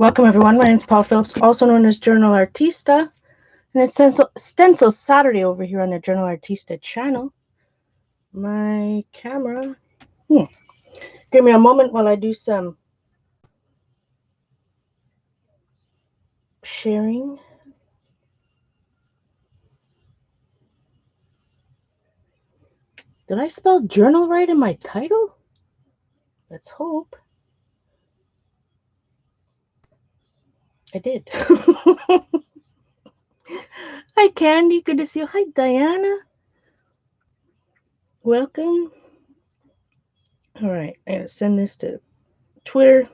Welcome everyone, my name is Paul Phillips, also known as Journal Artista, and it's Stencil Saturday over here on the Journal Artista channel. My camera, give me a moment while I do some sharing. Did I spell journal right in my title? Let's hope. I did. Hi Candy, good to see you. Hi Diana. Welcome. All right, I'm going to send this to Twitter.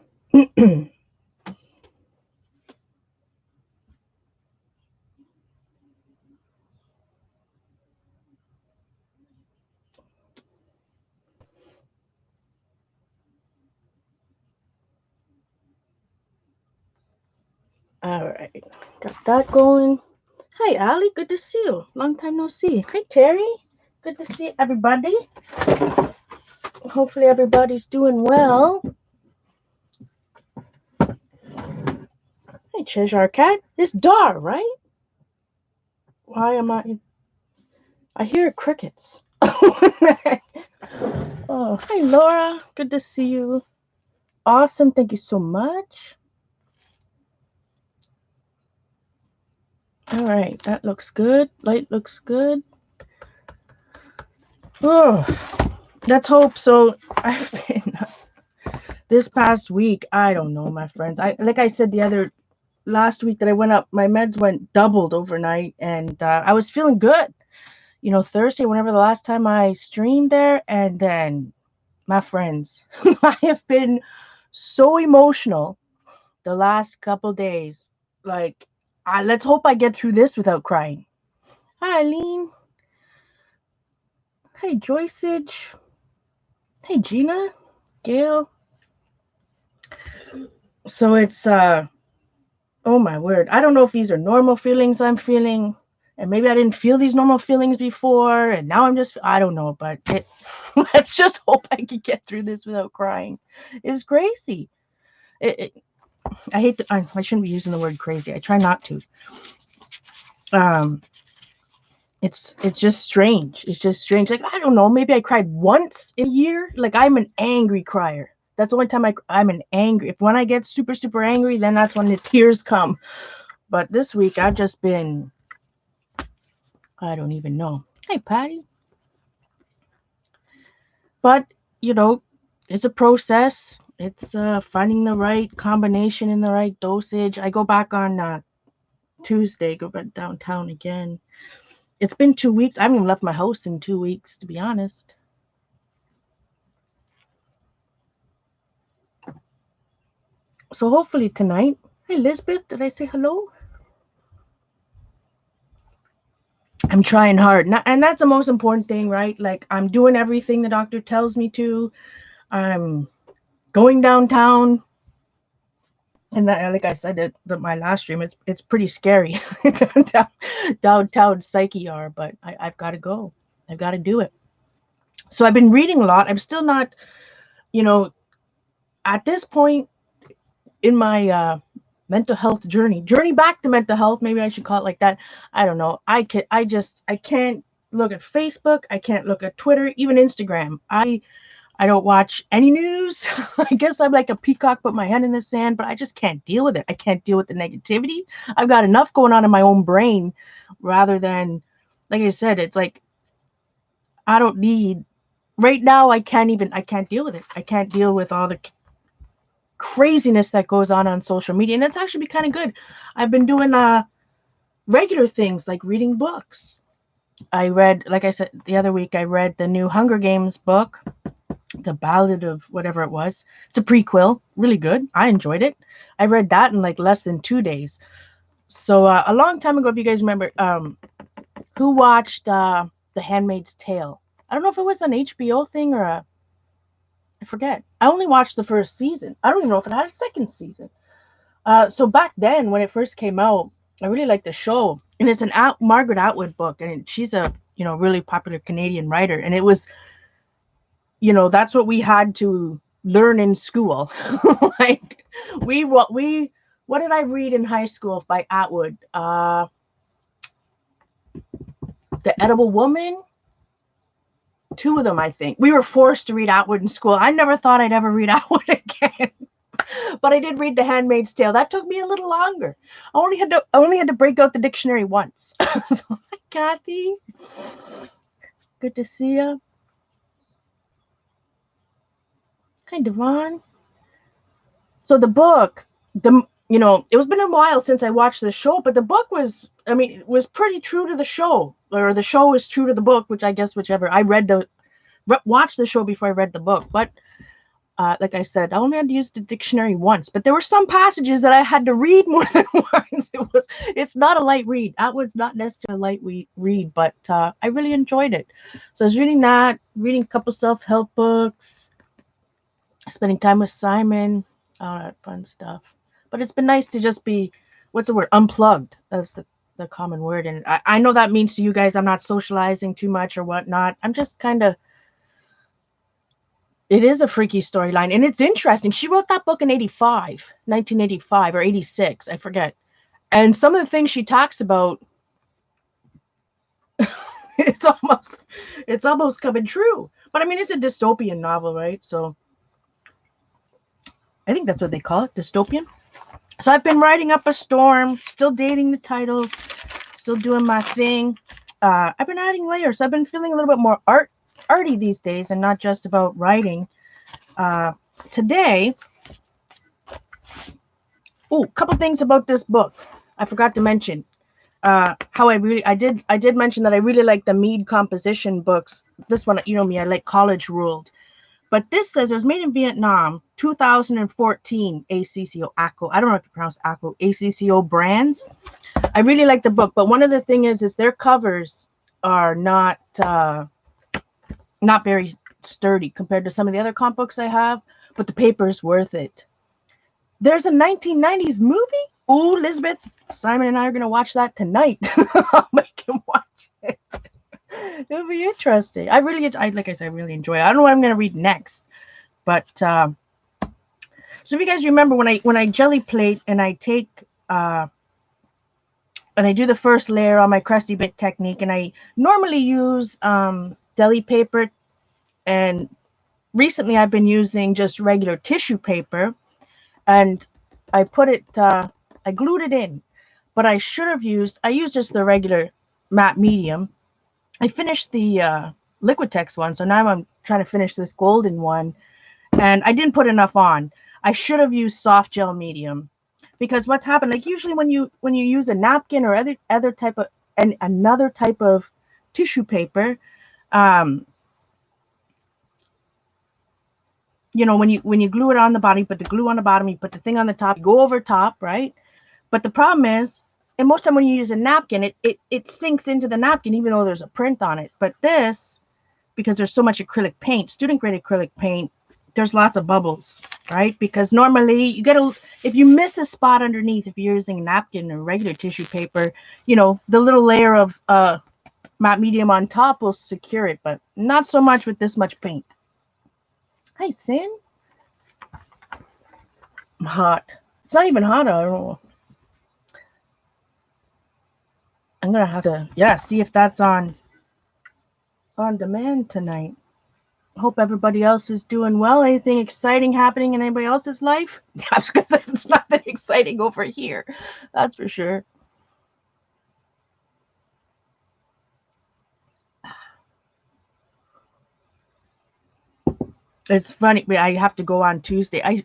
All right, got that going. Hi, Ali. Good to see you. Long time no see. Hi, Terry. Good to see everybody. Hopefully everybody's doing well. Hey, Cheshire Cat. It's Dar, right? Why am I hear crickets. Oh, hi, Laura. Good to see you. Awesome. Thank you so much. All right. That looks good. Light looks good. Oh, let's hope so. I've been this past week. I don't know, my friends. Like I said last week that I went up, my meds went doubled overnight, and I was feeling good. You know, Thursday, whenever the last time I streamed there, and then, my friends, I have been so emotional the last couple days. Like, let's hope I get through this without crying. Hi, Eileen. Hey, Joyceage. Hey, Gina. Gail. So it's, oh my word. I don't know if these are normal feelings I'm feeling. And maybe I didn't feel these normal feelings before. And now I don't know. But let's just hope I can get through this without crying. It's crazy. I shouldn't be using the word crazy. I try not to. It's just strange. It's just strange. Like, I don't know. Maybe I cried once in a year. Like, I'm an angry crier. That's the only time I'm an angry. When I get super, super angry, then that's when the tears come. But this week, I've just been, I don't even know. Hey, Patty. But, you know, it's a process. It's finding the right combination and the right dosage. I go back on Tuesday, go back downtown again. It's been 2 weeks. I haven't even left my house in 2 weeks, to be honest. So hopefully tonight. Hey, Elizabeth, did I say hello? I'm trying hard. And that's the most important thing, right? Like, I'm doing everything the doctor tells me to. I'm going downtown. And that, like I said, my last stream, it's pretty scary. downtown psyche are, but I've got to go. I've got to do it. So I've been reading a lot. I'm still not, at this point in my mental health journey back to mental health, maybe I should call it like that. I don't know. I can't look at Facebook. I can't look at Twitter, even Instagram. I don't watch any news. I guess I'm like a peacock, put my head in the sand, but I just can't deal with it. I can't deal with the negativity. I've got enough going on in my own brain rather than, like I said, it's like, I don't need, right now, I can't deal with it. I can't deal with all the craziness that goes on social media. And it's actually been kind of good. I've been doing regular things like reading books. I read, like I said, the other week, I read the new Hunger Games book, The Ballad of whatever it was. It's a prequel, really good. I enjoyed it. I read that in like less than 2 days. So a long time ago, if you guys remember, who watched The Handmaid's Tale? I don't know if it was an HBO thing or I forget. I only watched the first season. I don't even know if it had a second season. So back then, when it first came out, I really liked the show. And it's an Margaret Atwood book, and she's a really popular Canadian writer. And it was, that's what we had to learn in school. Like we What did I read in high school by Atwood? The Edible Woman. Two of them, I think. We were forced to read Atwood in school. I never thought I'd ever read Atwood again. But I did read The Handmaid's Tale. That took me a little longer. I only had to break out the dictionary once. So, hi, Kathy. Good to see you. Hi, Devon. So the book, it was been a while since I watched the show, but the book was, it was pretty true to the show, or the show was true to the book, which I guess whichever. I watched the show before I read the book, but like I said, I only had to use the dictionary once, but there were some passages that I had to read more than once. It's not a light read. Atwood's not necessarily a light read, but I really enjoyed it. So I was reading a couple self-help books, spending time with Simon, all that fun stuff. But it's been nice to just be, what's the word? Unplugged. That's the common word. And I know that means to you guys I'm not socializing too much or whatnot. I'm just kind of, it is a freaky storyline, and it's interesting. She wrote that book in 1985 or 86, I forget. And some of the things she talks about, it's almost coming true. But it's a dystopian novel, right? So I think that's what they call it, dystopian. So I've been writing up a storm, still dating the titles, still doing my thing. I've been adding layers. I've been feeling a little bit more arty these days, and not just about writing. Today, a couple things about this book I forgot to mention. How I did mention that I really like the Mead composition books. This one, you know me, I like College Ruled. But this says it was made in Vietnam, 2014, ACCO, ACCO. I don't know if you pronounce ACCO, ACCO brands. I really like the book, but one of the things is their covers are not very sturdy compared to some of the other comic books I have, but the paper is worth it. There's a 1990s movie. Ooh, Elizabeth, Simon and I are going to watch that tonight. I'll make him watch it. It'll be interesting. Like I said, I really enjoy it. I don't know what I'm going to read next, but so if you guys remember when I jelly plate and I take and I do the first layer on my crusty bit technique, and I normally use deli paper, and recently I've been using just regular tissue paper, and I put it I glued it in, but I used just the regular matte medium. I finished the Liquitex one, so now I'm trying to finish this golden one, and I didn't put enough on. I should have used soft gel medium, because what's happened, like usually when you use a napkin or other type of another type of tissue paper, when you glue it on the bottom, you put the glue on the bottom, you put the thing on the top, you go over top, right? But the problem is, and most time when you use a napkin, it sinks into the napkin, even though there's a print on it. But this, because there's so much acrylic paint, student grade acrylic paint, there's lots of bubbles, right? Because normally if you miss a spot underneath, if you're using a napkin or regular tissue paper, the little layer of matte medium on top will secure it, but not so much with this much paint. Hi, Sin. I'm hot. It's not even hot, I don't know. I'm gonna have to, see if that's on demand tonight. Hope everybody else is doing well. Anything exciting happening in anybody else's life? Because it's nothing exciting over here, that's for sure. It's funny, I have to go on Tuesday.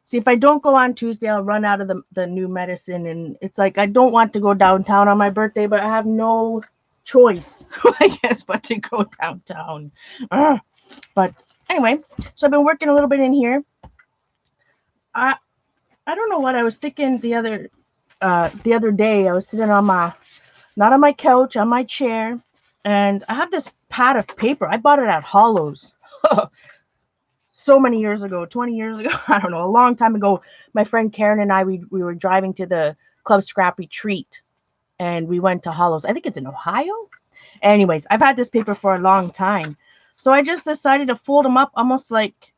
See, if I don't go on Tuesday, I'll run out of the new medicine, and it's like I don't want to go downtown on my birthday, but I have no choice, I guess, but to go downtown. But anyway, so I've been working a little bit in here. I don't know what I was thinking the other day. I was sitting not on my couch, on my chair, and I have this pad of paper. I bought it at Hollow's. So many years ago, 20 years ago, I don't know, a long time ago. My friend Karen and I, we were driving to the Club Scrap retreat, and we went to Hollow's. I think it's in Ohio. Anyways, I've had this paper for a long time, so I just decided to fold them up almost like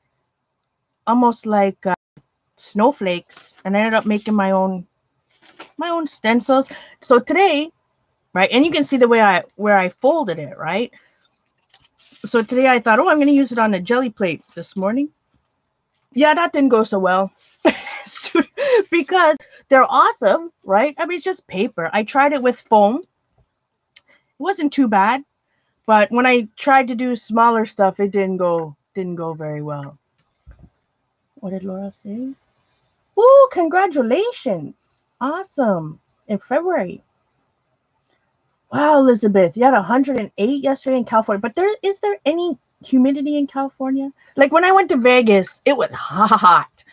snowflakes, and I ended up making my own stencils. So today, right, and you can see the way where I folded it, right? So today I thought, oh, I'm going to use it on a jelly plate this morning. Yeah, that didn't go so well because they're awesome, right? I mean, it's just paper. I tried it with foam. It wasn't too bad, but when I tried to do smaller stuff, it didn't go very well. What did Laura say? Oh, congratulations. Awesome. In February. Wow, Elizabeth, you had 108 yesterday in California. But is there any humidity in California? Like when I went to Vegas, it was hot.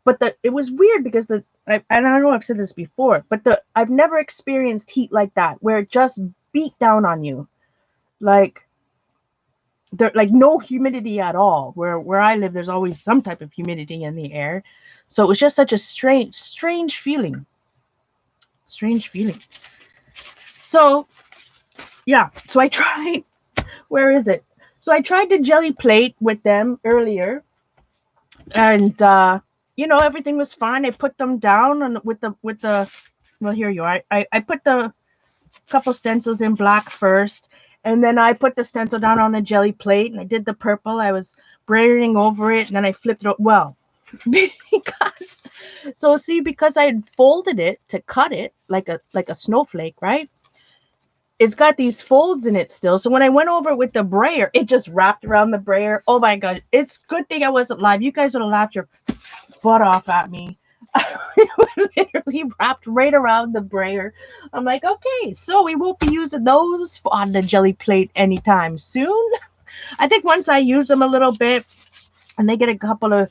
But it was weird because and I know I've said this before, but I've never experienced heat like that where it just beat down on you. Like there like no humidity at all. Where I live, there's always some type of humidity in the air. So it was just such a strange feeling. Strange feeling. So yeah, so I tried, where is it? So I tried the jelly plate with them earlier, and everything was fine. I put them down with the well, here you are. I put the couple stencils in black first, and then I put the stencil down on the jelly plate, and I did the purple. I was braying over it, and then I flipped it. Well, because because I had folded it to cut it like a snowflake, right? It's got these folds in it still. So when I went over with the brayer, it just wrapped around the brayer. Oh my God. It's good thing I wasn't live. You guys would have laughed your butt off at me. It literally wrapped right around the brayer. I'm like, okay, so we won't be using those on the jelly plate anytime soon. I think once I use them a little bit and they get a couple of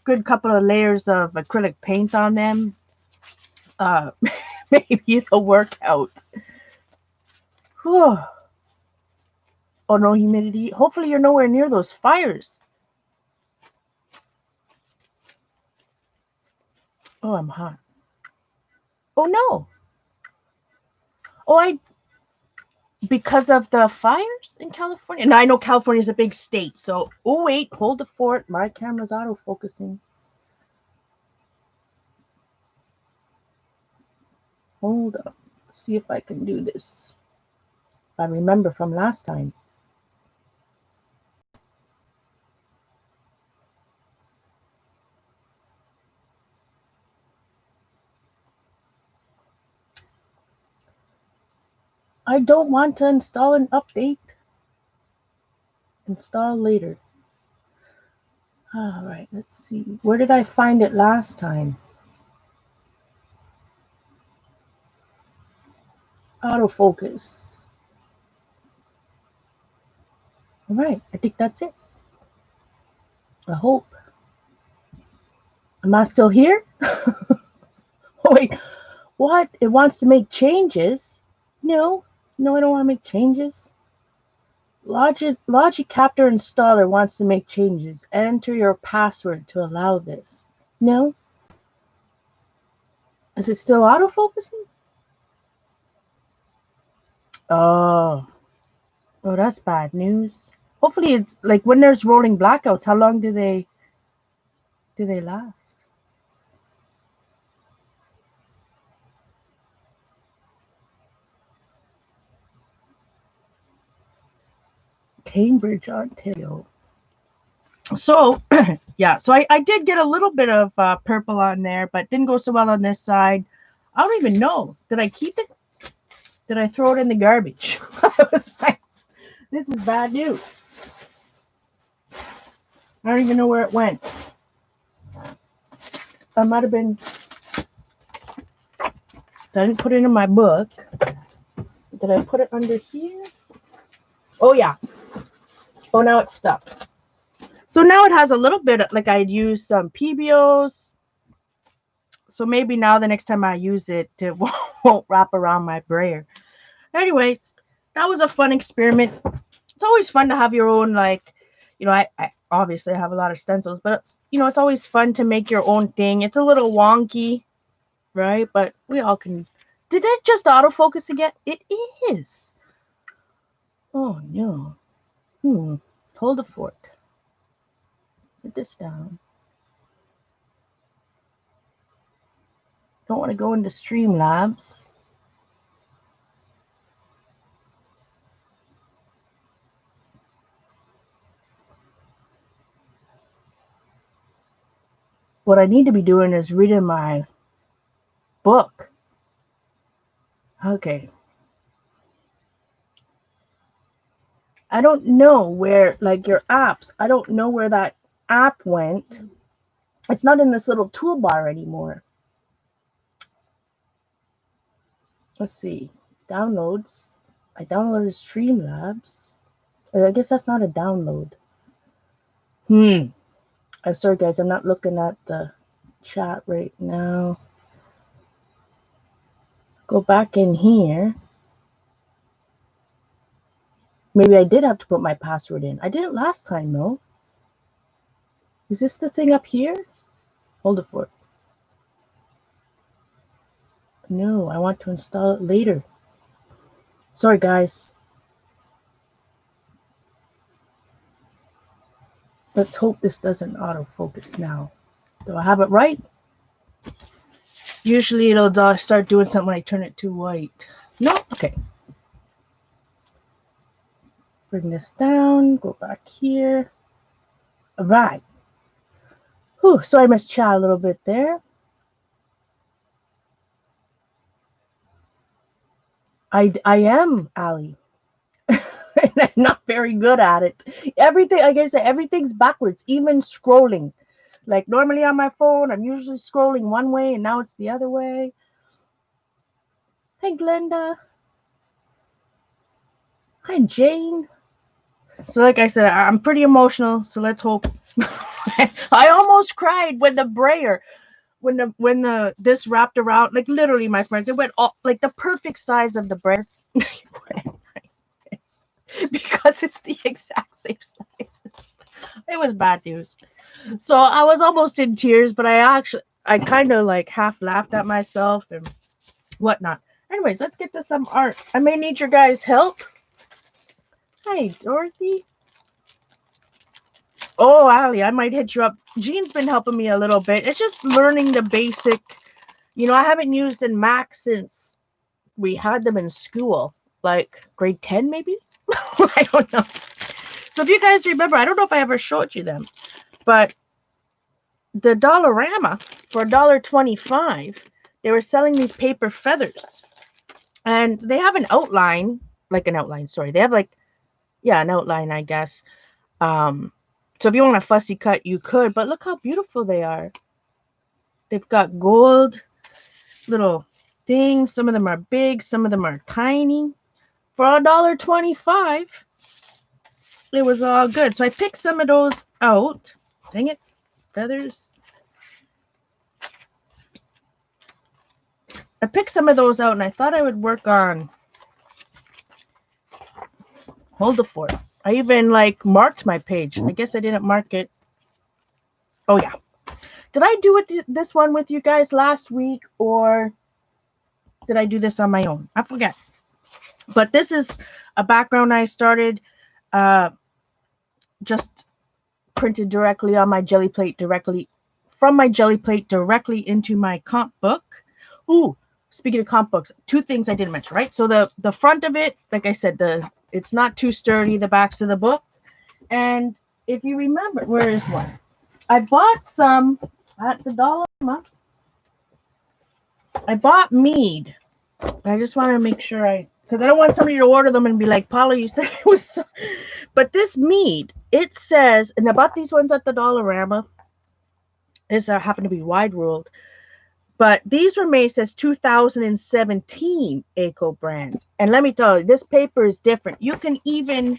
layers of acrylic paint on them, maybe it'll work out. Whew. Oh, no humidity. Hopefully you're nowhere near those fires. Oh, I'm hot. Oh, no. Oh, because of the fires in California. And I know California is a big state. So, oh, wait, hold the fort. My camera's auto-focusing. Hold up. Let's see if I can do this. I remember from last time. I don't want to install an update. Install later. All right, let's see. Where did I find it last time? Autofocus. All right, I think that's it. I hope. Am I still here? Oh, wait, what? It wants to make changes? No, I don't want to make changes. Logic Capture installer wants to make changes. Enter your password to allow this. No? Is it still autofocusing? Oh, that's bad news. Hopefully it's like when there's rolling blackouts, how long do they last? Cambridge, Ontario. So yeah, so I did get a little bit of purple on there, but didn't go so well on this side. I don't even know. Did I keep it? Did I throw it in the garbage? I was like, this is bad news. I don't even know where it went. I might have been. I didn't put it in my book. Did I put it under here? Oh yeah. Oh, now it's stuck. So now it has a little bit of, like I'd used some PBOs. So maybe now the next time I use it, it won't wrap around my brayer. Anyways, that was a fun experiment. It's always fun to have your own, like, I obviously have a lot of stencils, but it's always fun to make your own thing. It's a little wonky, right? But we all can. Did it just autofocus again? It is. Oh no. Hold the fort. Put this down. Don't want to go into Streamlabs. What I need to be doing is reading my book. Okay. I don't know where, like your apps, I don't know where that app went. It's not in this little toolbar anymore. Let's see. Downloads. I downloaded Streamlabs. I guess that's not a download. I'm sorry, guys. I'm not looking at the chat right now. Go back in here. Maybe I did have to put my password in. I didn't last time, though. Is this the thing up here? Hold it for it. No, I want to install it later. Sorry, guys. Let's hope this doesn't autofocus now. Do I have it right? Usually it'll start doing something when I turn it to white. No? Okay. Bring this down. Go back here. All right. Whew, sorry I missed chat a little bit there. I am, Ali. And I'm not very good at it. Everything, like I said, everything's backwards, even scrolling. Like normally on my phone, I'm usually scrolling one way and now it's the other way. Hi, Glenda. Hi, Jane. So like I said, I'm pretty emotional, so let's hope. I almost cried when the brayer, when this wrapped around, like literally, my friends, it went all like the perfect size of the brayer. Because it's the exact same size. It was bad news. So I was almost in tears, but I kind of like half laughed at myself and whatnot. Anyways, let's get to some art. I may need your guys' help. Hi, Dorothy. Oh, Ali, I might hit you up. Jean's been helping me a little bit. It's just learning the basic. You know, I haven't used in Mac since we had them in school, like grade 10 maybe? I don't know. So if you guys remember, I don't know if I ever showed you them, but the Dollarama for $1.25, they were selling these paper feathers. And they have an outline, sorry. They have like, yeah, an outline, I guess. So if you want a fussy cut, you could, but look how beautiful they are. They've got gold little things. Some of them are big, some of them are tiny. For $1.25, it was all good. So I picked some of those out. Dang it, feathers. I picked some of those out and I thought I would work on. Hold the fort. I even like marked my page. I guess I didn't mark it. Oh yeah. Did I do this one with you guys last week or did I do this on my own? I forget. But this is a background I started just printed directly on my jelly plate, from my jelly plate directly into my comp book. Ooh, speaking of comp books, two things I didn't mention, right? So the front of it, like I said, it's not too sturdy, the backs of the books. And if you remember, where is one? I bought some at the Dollarama. I bought mead. I just want to make sure because I don't want somebody to order them and be like, Paula, you said it was so. But this mead, it says, and I bought these ones at the Dollarama. This happen to be wide ruled. But these were made, says 2017 Eco brands. And let me tell you, this paper is different. You can even,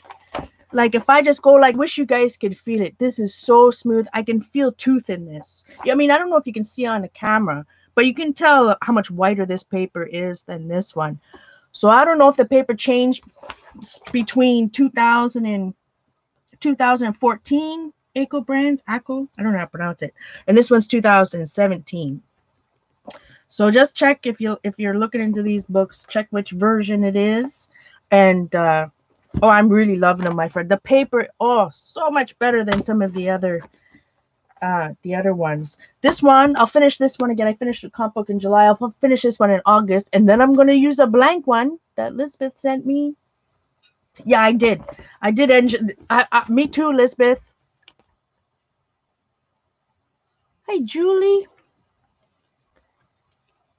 like if I just go like, wish you guys could feel it. This is so smooth. I can feel tooth in this. I mean, I don't know if you can see on the camera, but you can tell how much whiter this paper is than this one. So I don't know if the paper changed between 2000 and 2014 Eco brands. I don't know how to pronounce it. And this one's 2017. So just check if you're looking into these books, check which version it is. And oh, I'm really loving them, my friend. The paper, oh, so much better than some of the other the other ones. This one, I'll finish this one again. I finished the comic book in July. I'll finish this one in August, and then I'm going to use a blank one that Lisbeth sent me. Yeah, I did. I did. Me too, Lisbeth. Hey, Julie.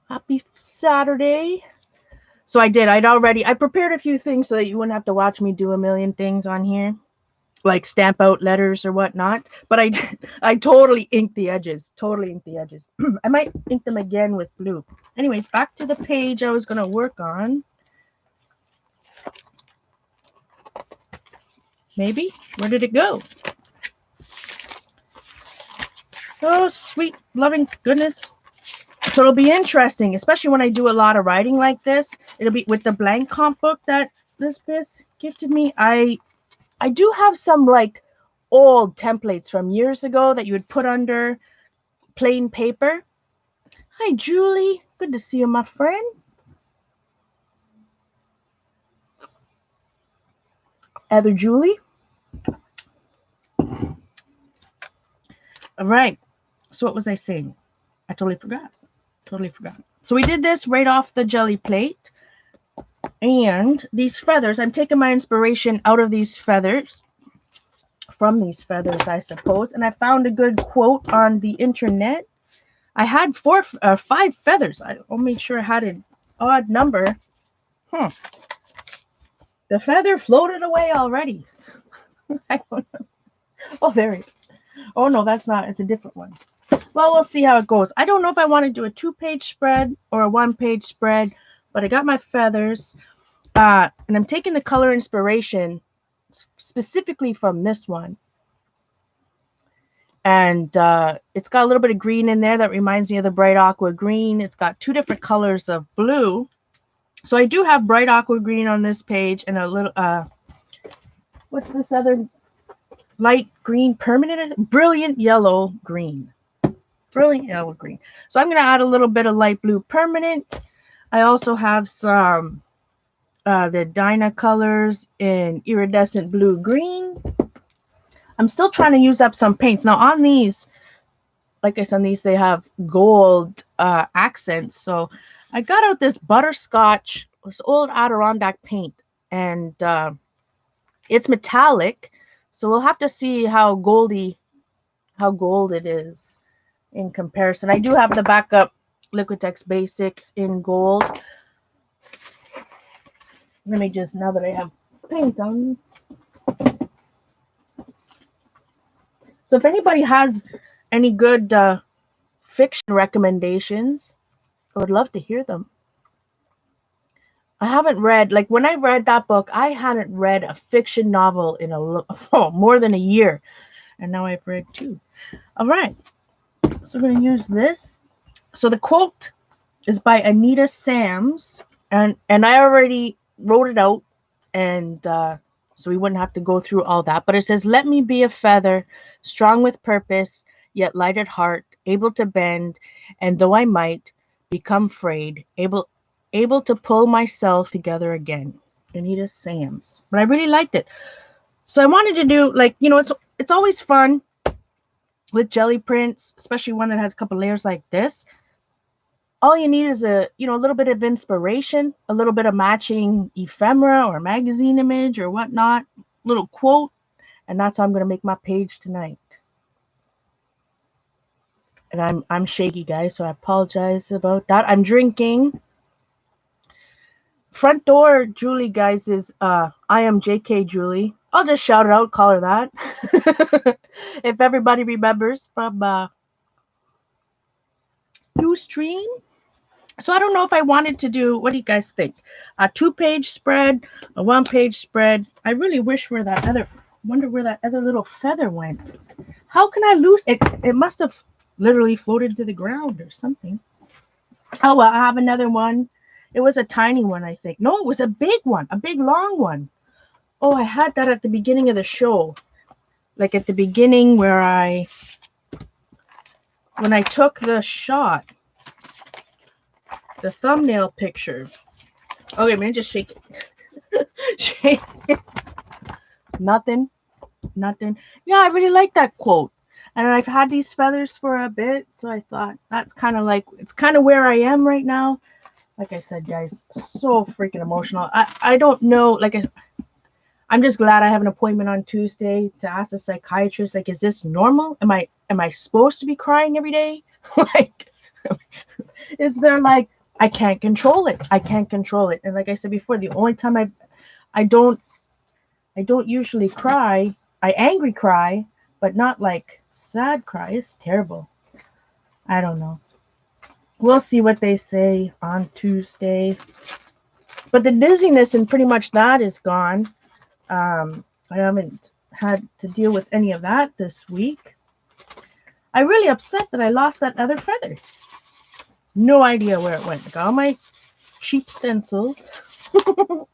Happy Saturday. So I did. I prepared a few things so that you wouldn't have to watch me do a million things on here, like stamp out letters or whatnot. But I totally inked the edges. Totally inked the edges. I might ink them again with blue. Anyways, back to the page I was going to work on. Maybe? Where did it go? Oh, sweet, loving goodness. So it'll be interesting, especially when I do a lot of writing like this. It'll be with the blank comp book that Lisbeth gifted me. I do have some like old templates from years ago that you would put under plain paper. Hi, Julie. Good to see you, my friend. Other Julie. All right. So what was I saying? I totally forgot. So we did this right off the jelly plate. And these feathers, I'm taking my inspiration out of these feathers. From these feathers, I suppose. And I found a good quote on the internet. I had 5 feathers. I'll make sure I had an odd number. The feather floated away already. I don't know. Oh, there it is. Oh, no, that's not. It's a different one. Well, we'll see how it goes. I don't know if I want to do a 2-page spread or a 1-page spread, but I got my feathers. And I'm taking the color inspiration specifically from this one. And it's got a little bit of green in there that reminds me of the bright aqua green. It's got 2 different colors of blue. So I do have bright aqua green on this page and a little, what's this other light green permanent? Brilliant yellow green. Brilliant yellow green. So I'm going to add a little bit of light blue permanent. I also have some the Dyna colors in iridescent blue green. I'm still trying to use up some paints. Now on these, like I said, on these they have gold accents. So I got out this butterscotch, this old Adirondack paint, and it's metallic. So we'll have to see how gold it is in comparison. I do have the backup Liquitex Basics in gold. Let me just, now that I have paint on. So if anybody has any good fiction recommendations, I would love to hear them. I haven't read, like when I read that book, I hadn't read a fiction novel in more than a year. And now I've read 2. All right. So we're going to use this. So the quote is by Anita Sams. And I already wrote it out. And so we wouldn't have to go through all that. But it says, "Let me be a feather, strong with purpose, yet light at heart, able to bend, and though I might become frayed, able to pull myself together again." Anita Sams. But I really liked it. So I wanted to do, like, you know, it's always fun with jelly prints, especially one that has a couple layers like this. All you need is a little bit of inspiration, a little bit of matching ephemera or magazine image or whatnot, little quote, and that's how I'm going to make my page tonight. And I'm shaky, guys, so I apologize about that. I'm drinking. Front door Julie, guys, is I am JK Julie. I'll just shout it out, call her that. If everybody remembers from Ustream. So I don't know if I wanted to do, what do you guys think? A 2-page spread, a 1-page spread. I really wish wonder where that other little feather went. How can I lose it? It must have literally floated to the ground or something. Oh, well, I have another one. It was a tiny one, I think. No, it was a big one, a big long one. Oh, I had that at the beginning of the show. Like at the beginning when I took the shot. The thumbnail picture. Okay, man, just shake it. Shake it. Nothing. Yeah, I really like that quote. And I've had these feathers for a bit, so I thought that's kind of like, it's kind of where I am right now. Like I said, guys, so freaking emotional. I don't know, I'm just glad I have an appointment on Tuesday to ask the psychiatrist, like, is this normal? Am I supposed to be crying every day? Like, is there like, I can't control it. I can't control it. And like I said before, the only time I don't usually cry. I angry cry, but not like sad cry. It's terrible. I don't know. We'll see what they say on Tuesday. But the dizziness and pretty much that is gone. I haven't had to deal with any of that this week. I'm really upset that I lost that other feather. No idea where it went. Got all my cheap stencils. Oh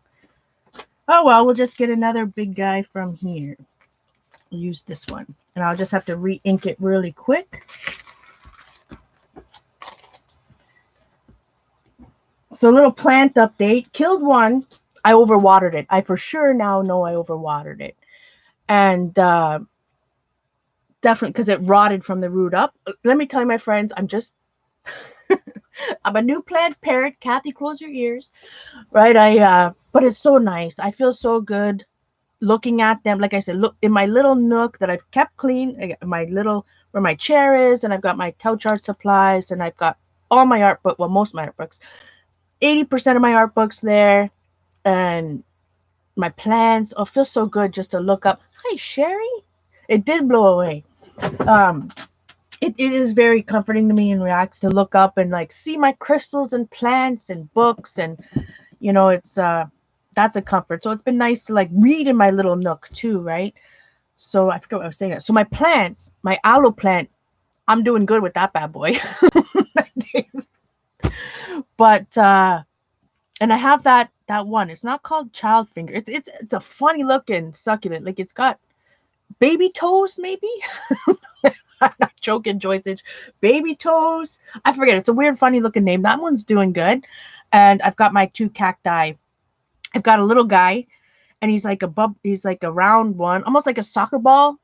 well, we'll just get another big guy from here. We'll use this one. And I'll just have to re-ink it really quick. So a little plant update. Killed one. I overwatered it. I for sure now know I overwatered it. And definitely because it rotted from the root up. Let me tell you, my friends, I'm just... I'm a new plant parent. Kathy, close your ears. Right? But it's so nice. I feel so good looking at them. Like I said, look in my little nook that I've kept clean, my little, where my chair is, and I've got my couch art supplies, and I've got all my art book, well, most of my art books, 80% of my art books there, and my plants. Oh, it feels so good just to look up. Hi, Sherry. It did blow away. It is very comforting to me and relaxed to look up and like see my crystals and plants and books, and you know, it's that's a comfort. So it's been nice to like read in my little nook too, right? So I forget what I was saying. So my plants, my aloe plant, I'm doing good with that bad boy. But and I have that one. It's not called child finger. It's a funny looking succulent. Like it's got baby toes, maybe. I'm not joking, Joyce. Baby toes. I forget. It's a weird, funny looking name. That one's doing good. And I've got my two cacti. I've got a little guy, and he's like a round one, almost like a soccer ball,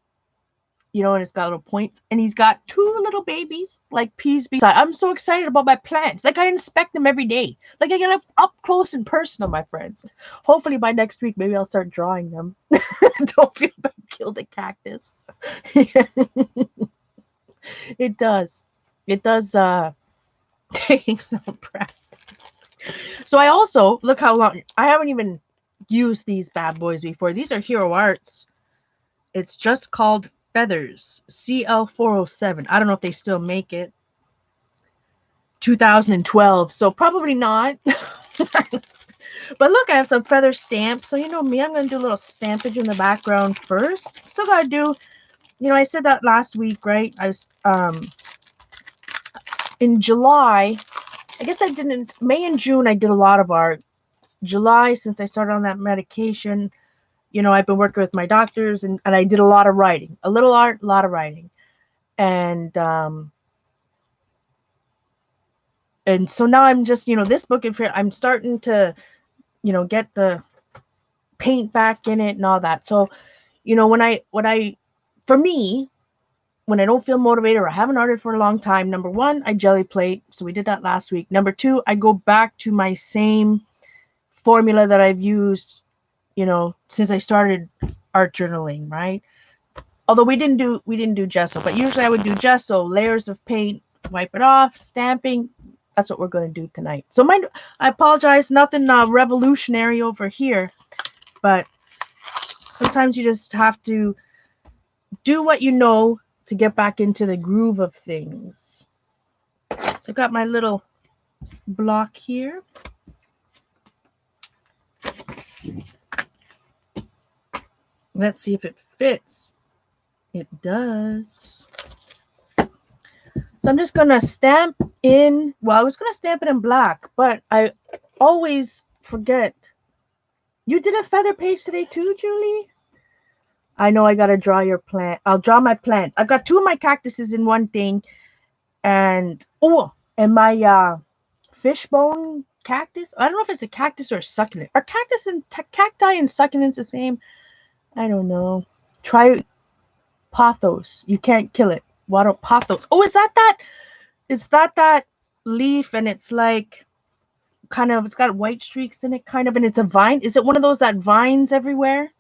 you know, and it's got little points. And he's got two little babies, like peas beside. I'm so excited about my plants. Like I inspect them every day. Like I get up close and personal, my friends. Hopefully by next week, maybe I'll start drawing them. Don't feel bad. Killed a cactus. It does. It does take some practice. So I also, look how long, I haven't even used these bad boys before. These are Hero Arts. It's just called Feathers, CL407. I don't know if they still make it. 2012, so probably not. But look, I have some feather stamps. So you know me, I'm going to do a little stampage in the background first. Still got to do, you know, I said that last week, right? I was, in July, I guess I didn't, May and June, I did a lot of art. July, since I started on that medication, you know, I've been working with my doctors, and I did a lot of writing. A little art, a lot of writing. And so now I'm just, you know, this book, I'm starting to, you know, get the paint back in it and all that. So, you know, for me, when I don't feel motivated or I haven't arted for a long time, number one, I jelly plate. So we did that last week. Number two, I go back to my same formula that I've used, you know, since I started art journaling, right? Although we didn't do gesso, but usually I would do gesso, layers of paint, wipe it off, stamping. That's what we're going to do tonight. So I apologize, nothing revolutionary over here, but sometimes you just have to do what you know to get back into the groove of things. So I've got my little block here. Let's see if it fits. It does. So I'm just going to stamp in, well, I was going to stamp it in black, but I always forget. You did a feather page today too, Julie? I know I got to draw your plant. I'll draw my plants. I've got two of my cactuses in one thing. And my fishbone cactus. I don't know if it's a cactus or a succulent. Are cactus and cacti and succulents the same? I don't know. Pothos. You can't kill it. Water pothos. Oh, is that leaf, and it's like kind of, it's got white streaks in it kind of, and it's a vine. Is it one of those that vines everywhere?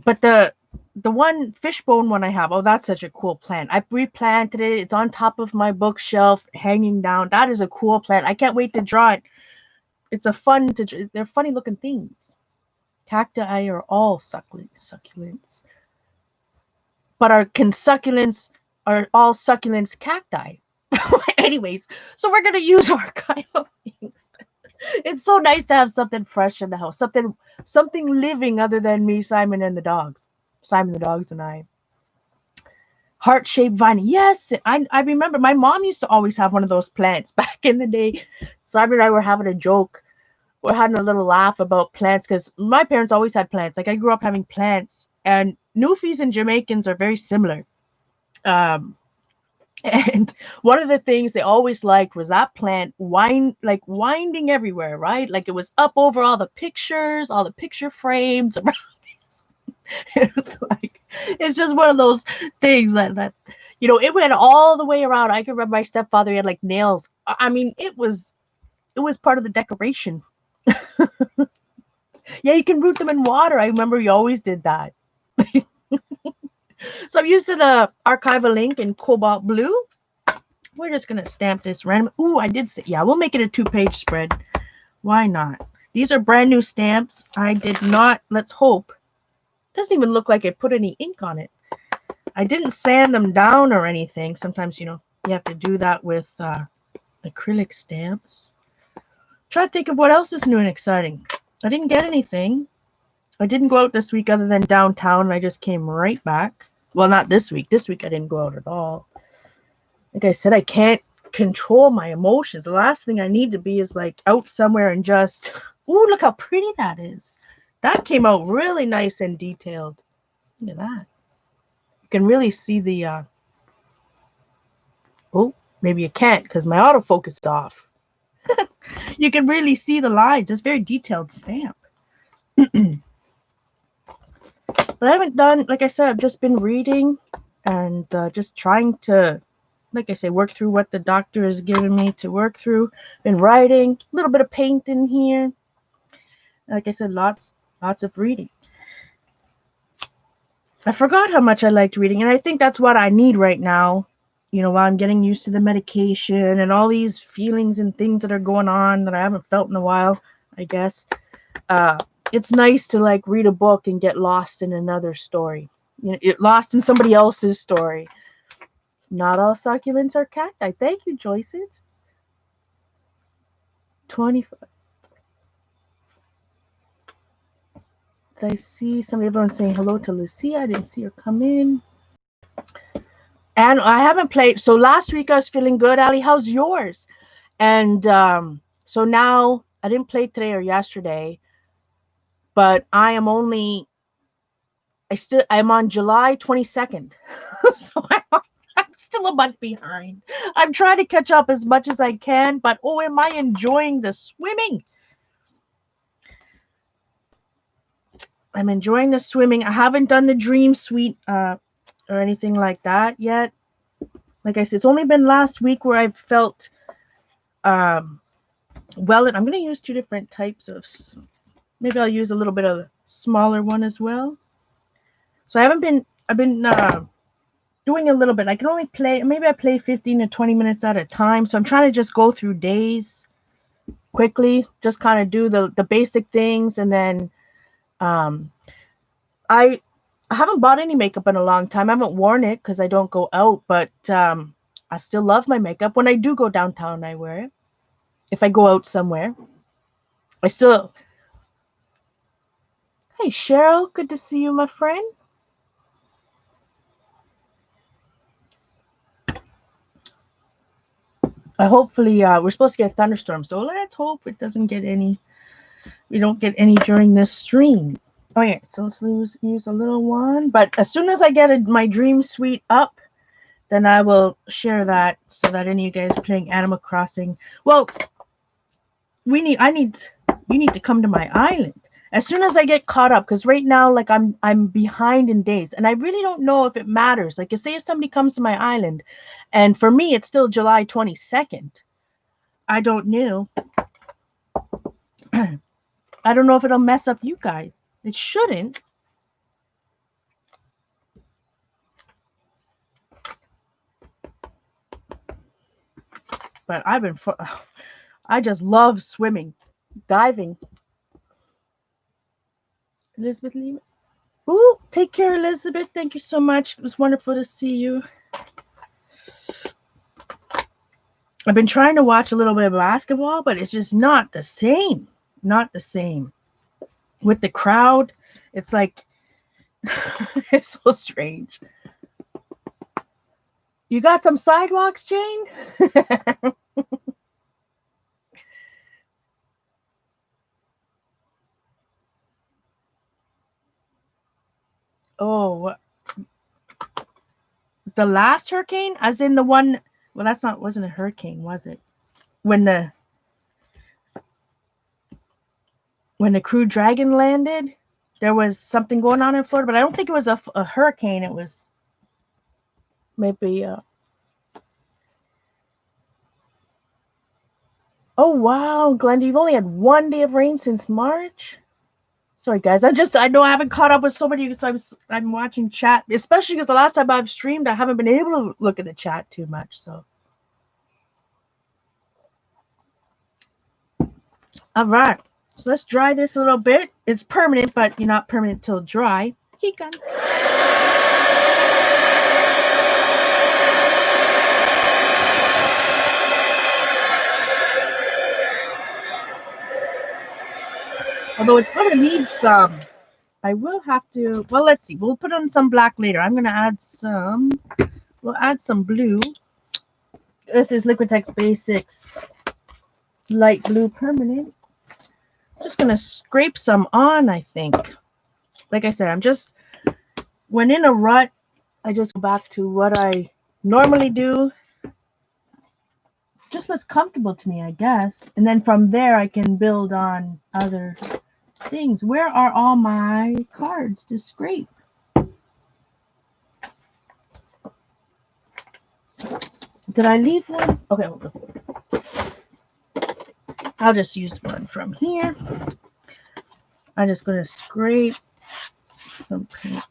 But the one fishbone one I have, oh, that's such a cool plant. I replanted it. It's on top of my bookshelf hanging down. That is a cool plant. I can't wait to draw it. It's a fun to, they're funny looking things. Cacti are all succulents. But succulents are all succulents cacti? Anyways, so we're gonna use archival things. It's so nice to have something fresh in the house, something living other than me, Simon, and the dogs. Simon, the dogs, and I. Heart-shaped vine. Yes, I remember my mom used to always have one of those plants back in the day. Simon and I were having a joke. We're having a little laugh about plants because my parents always had plants. Like I grew up having plants, and Newfies and Jamaicans are very similar. And one of the things they always liked was that plant winding everywhere, right? Like it was up over all the pictures, all the picture frames around. It's just one of those things that it went all the way around. I can remember my stepfather, he had like nails. I mean, it was part of the decoration. Yeah, you can root them in water. I remember you always did that. So I'm using a archival ink in cobalt blue. We're just gonna stamp this random. Ooh, I did say, yeah, we'll make it a 2-page spread. Why not? These are brand new stamps. I did not, let's hope. Doesn't even look like I put any ink on it. I didn't sand them down or anything. Sometimes, you have to do that with acrylic stamps. Try to think of what else is new and exciting. I didn't get anything. I didn't go out this week other than downtown, and I just came right back. Well, not this week. This week I didn't go out at all. Like I said, I can't control my emotions. The last thing I need to be is like out somewhere and just, ooh, look how pretty that is. That came out really nice and detailed. Look at that. You can really see the, oh, maybe you can't because my autofocus is off. You can really see the lines. It's very detailed stamp. But I haven't done, like I said, I've just been reading and just trying to, like I say, work through what the doctor has given me to work through. Been writing, a little bit of painting here. Like I said, lots of reading. I forgot how much I liked reading, and I think that's what I need right now. While I'm getting used to the medication and all these feelings and things that are going on that I haven't felt in a while, I guess. It's nice to like read a book and get lost in another story. Lost in somebody else's story. Not all succulents are cacti. Thank you, Joyce. 25. Did I see everyone saying hello to Lucia? I didn't see her come in. And I haven't played. So last week I was feeling good. Ali, how's yours? And so now I didn't play today or yesterday, but I'm on July 22nd. So I'm still a month behind. I'm trying to catch up as much as I can, but oh, am I enjoying the swimming? I'm enjoying the swimming. I haven't done the dream suite or anything like that yet. Like I said, it's only been last week where I've felt well. I'm going to use 2 different types of. Maybe I'll use a little bit of the smaller one as well. So I've been doing a little bit. I can only play. Maybe I play 15 to 20 minutes at a time. So I'm trying to just go through days quickly. Just kind of do the basic things, and then I haven't bought any makeup in a long time. I haven't worn it because I don't go out, but I still love my makeup. When I do go downtown, I wear it. If I go out somewhere, I still. Hey, Cheryl, good to see you, my friend. Hopefully, we're supposed to get thunderstorms, so let's hope it doesn't get any. We don't get any during this stream. Okay, so let's use a little one. But as soon as I get my dream suite up, then I will share that so that any of you guys playing Animal Crossing. Well, you need to come to my island. As soon as I get caught up, because right now, like I'm behind in days, and I really don't know if it matters. Like, you say if somebody comes to my island, and for me it's still July 22nd. I don't know. I don't know if it'll mess up you guys. It shouldn't. But I just love swimming, diving. Elizabeth Lehman. Ooh, take care, Elizabeth. Thank you so much. It was wonderful to see you. I've been trying to watch a little bit of basketball, but it's just not the same. Not the same. With the crowd, it's like, it's so strange. You got some sidewalks, Jane? Oh, the last hurricane? As in the one, well, wasn't a hurricane, was it? When the Crew Dragon landed, there was something going on in Florida, but I don't think it was a hurricane. It was maybe oh wow, Glenda, you've only had 1 day of rain since March. Sorry guys, I know I haven't caught up with so many, so I'm watching chat, especially because the last time I've streamed I haven't been able to look at the chat too much. So all right, so let's dry this a little bit. It's permanent, but you're not permanent till dry. He can. Although it's going to need some, I will have to, well, let's see. We'll put on some black later. I'm going to add some, we'll add some blue. This is Liquitex Basics Light Blue Permanent. I'm just going to scrape some on, I think. Like I said, when in a rut, I just go back to what I normally do. Just what's comfortable to me, I guess. And then from there, I can build on other things. Where are all my cards to scrape? Did I leave one? Okay. I'll just use one from here. I'm just going to scrape some paint.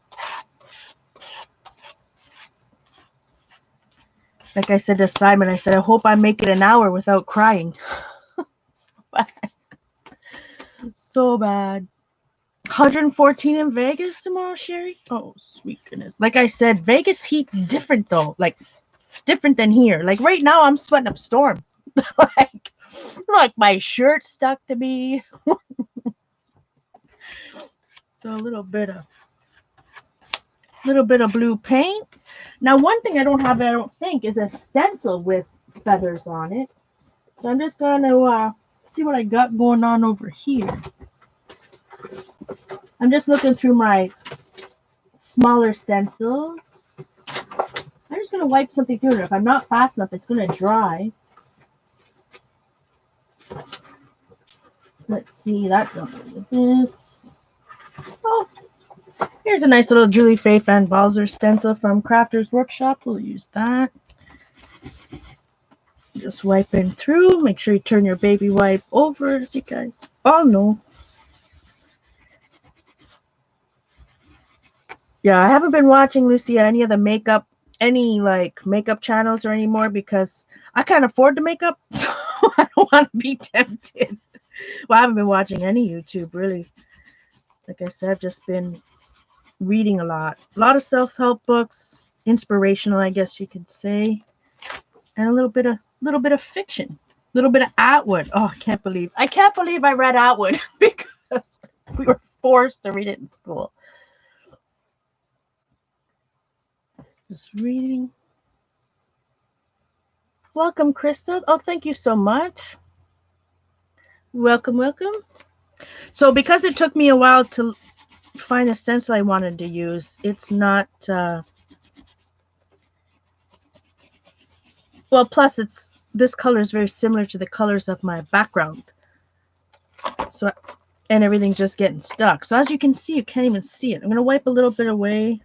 Like I said to Simon, I said, I hope I make it an hour without crying. So bad. So bad. 114 in Vegas tomorrow, Sherry? Oh, sweet goodness. Like I said, Vegas heat's different, though. Like, different than here. Like, right now, I'm sweating up storm. like my shirt stuck to me. So a little bit of blue paint. Now, one thing I don't have, I don't think, is a stencil with feathers on it. So I'm just going to see what I got going on over here. I'm just looking through my smaller stencils. I'm just going to wipe something through it. If I'm not fast enough, it's going to dry. Let's see, that goes with this. Oh, here's a nice little Julie Faye Van Balzer stencil from Crafter's Workshop. We'll use that. Just wiping through. Make sure you turn your baby wipe over, so you guys all know. Yeah, I haven't been watching, Lucia, any of the makeup channels or anymore because I can't afford the makeup, so I don't want to be tempted. Well, I haven't been watching any YouTube, really. Like I said, I've just been reading a lot of self-help books, inspirational, I guess you could say, and a little bit of fiction, a little bit of Atwood. Oh, I can't believe I read Atwood because we were forced to read it in school. Just reading. Welcome, Krista. Oh, thank you so much. Welcome. So because it took me a while to find a stencil I wanted to use, it's not well, plus this color is very similar to the colors of my background, so and everything's just getting stuck. So as you can see, you can't even see it. I'm going to wipe a little bit away.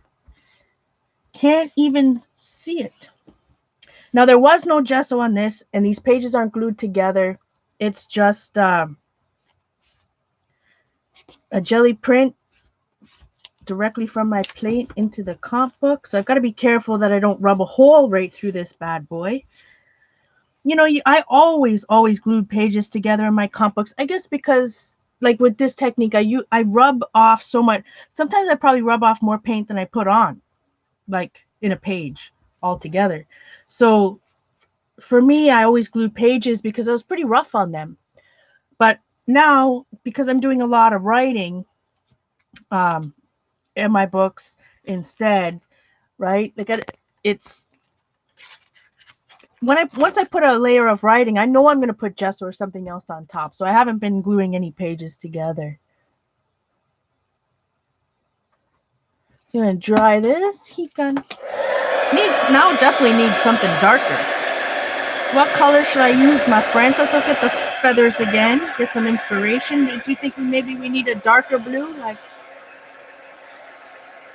Can't even see it. Now, there was no gesso on this, and these pages aren't glued together. It's just a jelly print directly from my plate into the comp book. So I've got to be careful that I don't rub a hole right through this bad boy. You know, I always glued pages together in my comp books. I guess because, like with this technique, I rub off so much. Sometimes I probably rub off more paint than I put on, like in a page altogether. So for me, I always glued pages because I was pretty rough on them. But now, because I'm doing a lot of writing in my books instead, right? Like it's once I put a layer of writing, I know I'm going to put gesso or something else on top. So I haven't been gluing any pages together. So I'm going to dry this heat gun. Now definitely needs something darker. What color should I use, my friends? Let's look at the feathers again. Get some inspiration. Do you think maybe we need a darker blue?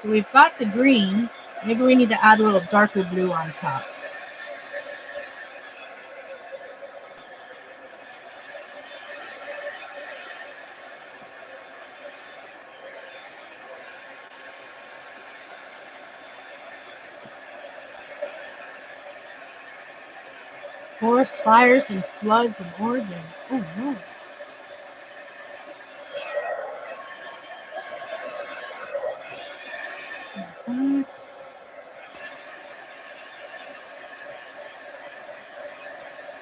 So we've got the green. Maybe we need to add a little darker blue on top. Forest fires and floods in Oregon. Oh no.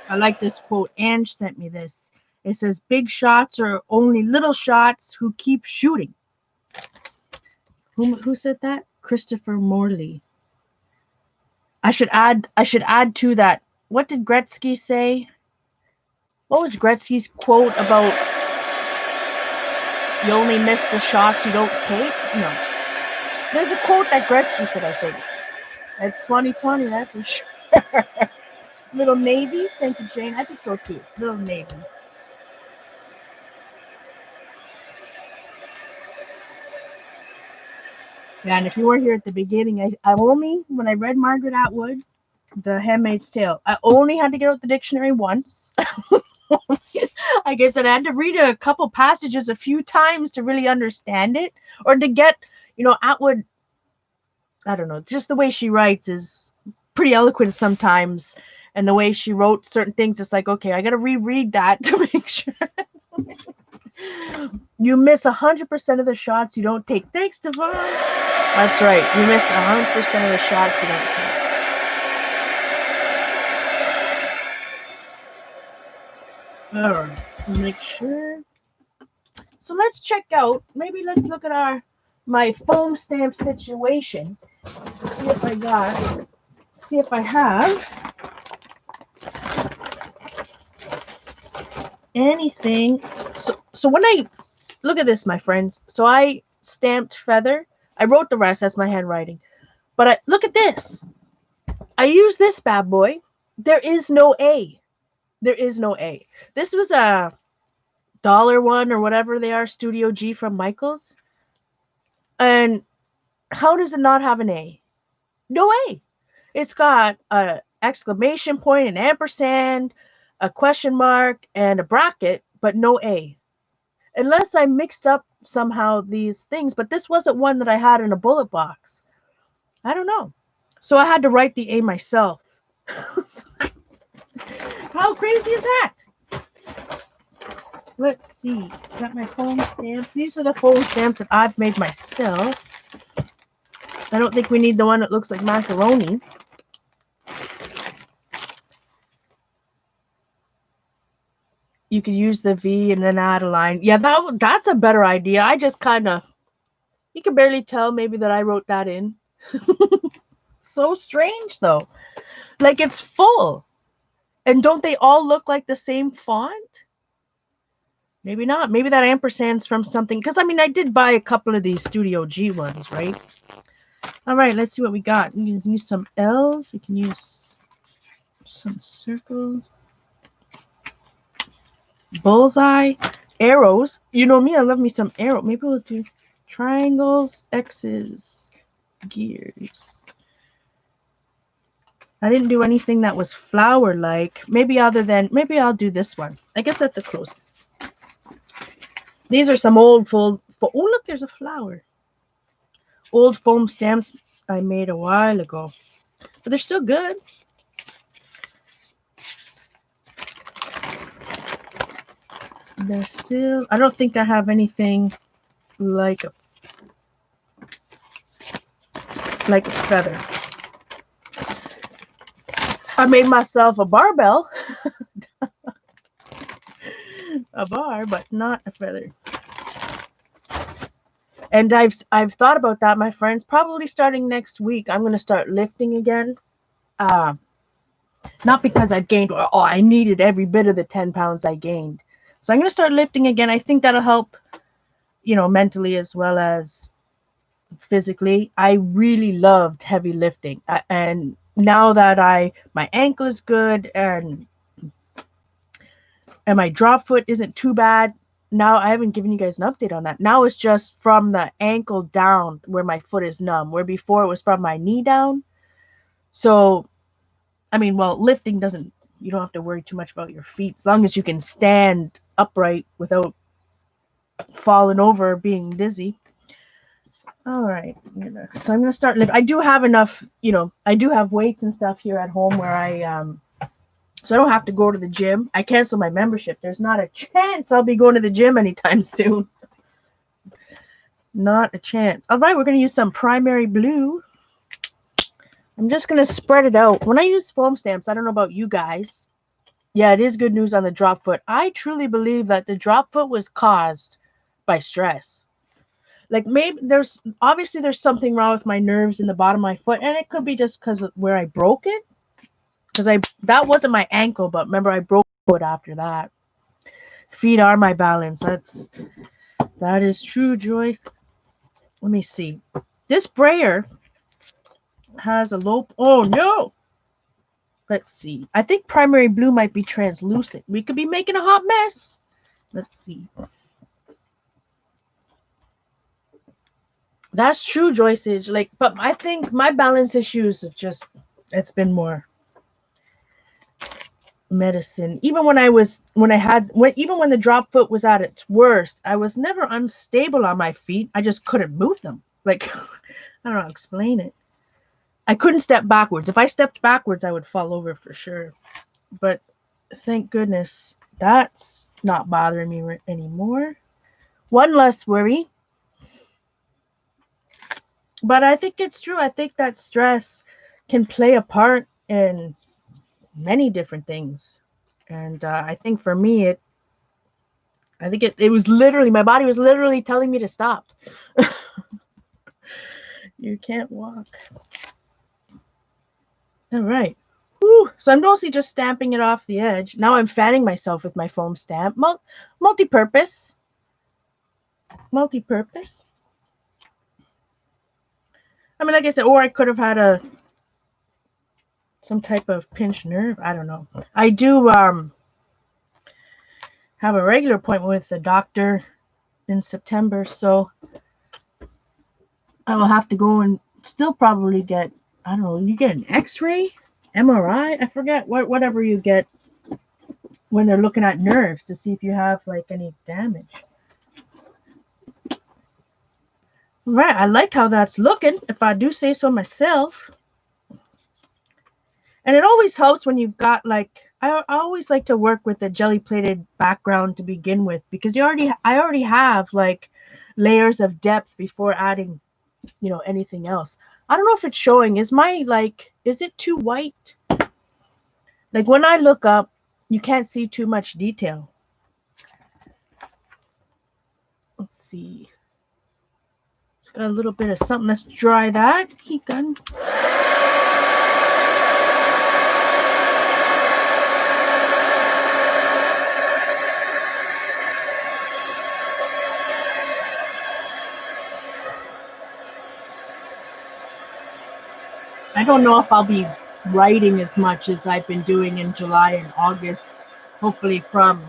I like this quote. Ange sent me this. It says, "Big shots are only little shots who keep shooting." Who said that? Christopher Morley. I should add to that. What did Gretzky say? What was Gretzky's quote about you only miss the shots you don't take? No. There's a quote that Gretzky said, I think. It's 2020, that's for sure. Little Navy. Thank you, Jane. I think so too. Little Navy. Yeah, and if you were here at the beginning, I only, when I read Margaret Atwood, The Handmaid's Tale, I only had to get out the dictionary once. I guess I had to read a couple passages a few times to really understand it, or to get, Atwood, I don't know, just the way she writes is pretty eloquent sometimes, and the way she wrote certain things, it's like, okay, I gotta reread that to make sure. You miss 100% of the shots you don't take. Thanks, Devon. That's right. You miss 100% of the shots you don't take. All right. Make sure. So let's check out. Maybe let's look at my foam stamp situation. See if I have anything. So when I look at this, my friends. So I stamped feather. I wrote the rest. That's my handwriting. But look at this. I use this bad boy. There is no A. There is no A. This was a dollar one or whatever they are, Studio G from Michaels. And how does it not have an A? No A. It's got a exclamation point, an ampersand, a question mark, and a bracket, but no A. Unless I mixed up somehow these things, but this wasn't one that I had in a bullet box. I don't know. So I had to write the A myself. How crazy is that? Let's see. Got my foam stamps. These are the foam stamps that I've made myself. I don't think we need the one that looks like macaroni. You could use the V and then add a line. Yeah, that's a better idea. I just kind of, you can barely tell maybe that I wrote that in. So strange, though. Like, it's full. And don't they all look like the same font? Maybe not. Maybe that ampersand's from something. Because, I mean, I did buy a couple of these Studio G ones, right? All right, let's see what we got. We can use some L's. We can use some circles. Bullseye. arrows. You know me, I love me some arrow. Maybe we'll do triangles, X's, gears. I didn't do anything that was flower-like. Maybe I'll do this one. I guess that's the closest. These are some old oh, look, there's a flower. Old foam stamps I made a while ago. But they're still good. I don't think I have anything like a feather. I made myself a barbell. A bar, but not a feather. And I've thought about that, my friends. Probably starting next week, I'm going to start lifting again. Not because I've gained, I needed every bit of the 10 pounds I gained. So I'm going to start lifting again. I think that'll help, mentally as well as physically. I really loved heavy lifting. And now that my ankle is good and my drop foot isn't too bad. Now I haven't given you guys an update on that. Now it's just from the ankle down where my foot is numb, where before it was from my knee down. So, lifting you don't have to worry too much about your feet as long as you can stand upright without falling over or being dizzy. All right. So I'm going to start lifting. I do have enough, I do have weights and stuff here at home where so I don't have to go to the gym. I canceled my membership. There's not a chance I'll be going to the gym anytime soon. Not a chance. All right, we're going to use some primary blue. I'm just going to spread it out. When I use foam stamps, I don't know about you guys. Yeah, it is good news on the drop foot. I truly believe that the drop foot was caused by stress. Like maybe there's something wrong with my nerves in the bottom of my foot, and it could be just because of where I broke it. Because that wasn't my ankle, but remember I broke my foot after that. Feet are my balance. That is true, Joyce. Let me see. This brayer has a low. Oh no. Let's see. I think primary blue might be translucent. We could be making a hot mess. Let's see. That's true, Joyce. But I think my balance issues it's been more medicine. Even when the drop foot was at its worst, I was never unstable on my feet. I just couldn't move them. Like, I don't know how to explain it. I couldn't step backwards. If I stepped backwards, I would fall over for sure. But thank goodness that's not bothering me anymore. One less worry. But I think it's true. I think that stress can play a part in many different things. And I think for me, it was literally, my body was literally telling me to stop. You can't walk. All right. Whew. So I'm mostly just stamping it off the edge. Now I'm fanning myself with my foam stamp. Multi-purpose. Multi-purpose. Like I said, or I could have had some type of pinched nerve. I don't know. I do have a regular appointment with the doctor in September, so I will have to go and still probably get, I don't know, you get an x-ray, MRI, I forget, whatever you get when they're looking at nerves to see if you have any damage. Right, I like how that's looking, if I do say so myself. And it always helps when you've got I always like to work with a jelly plated background to begin with, because I already have layers of depth before adding, anything else. I don't know if it's showing. Is it too white? When I look up, you can't see too much detail. Let's see. It's got a little bit of something. Let's dry that. Heat gun. I don't know if I'll be writing as much as I've been doing in July and August, hopefully from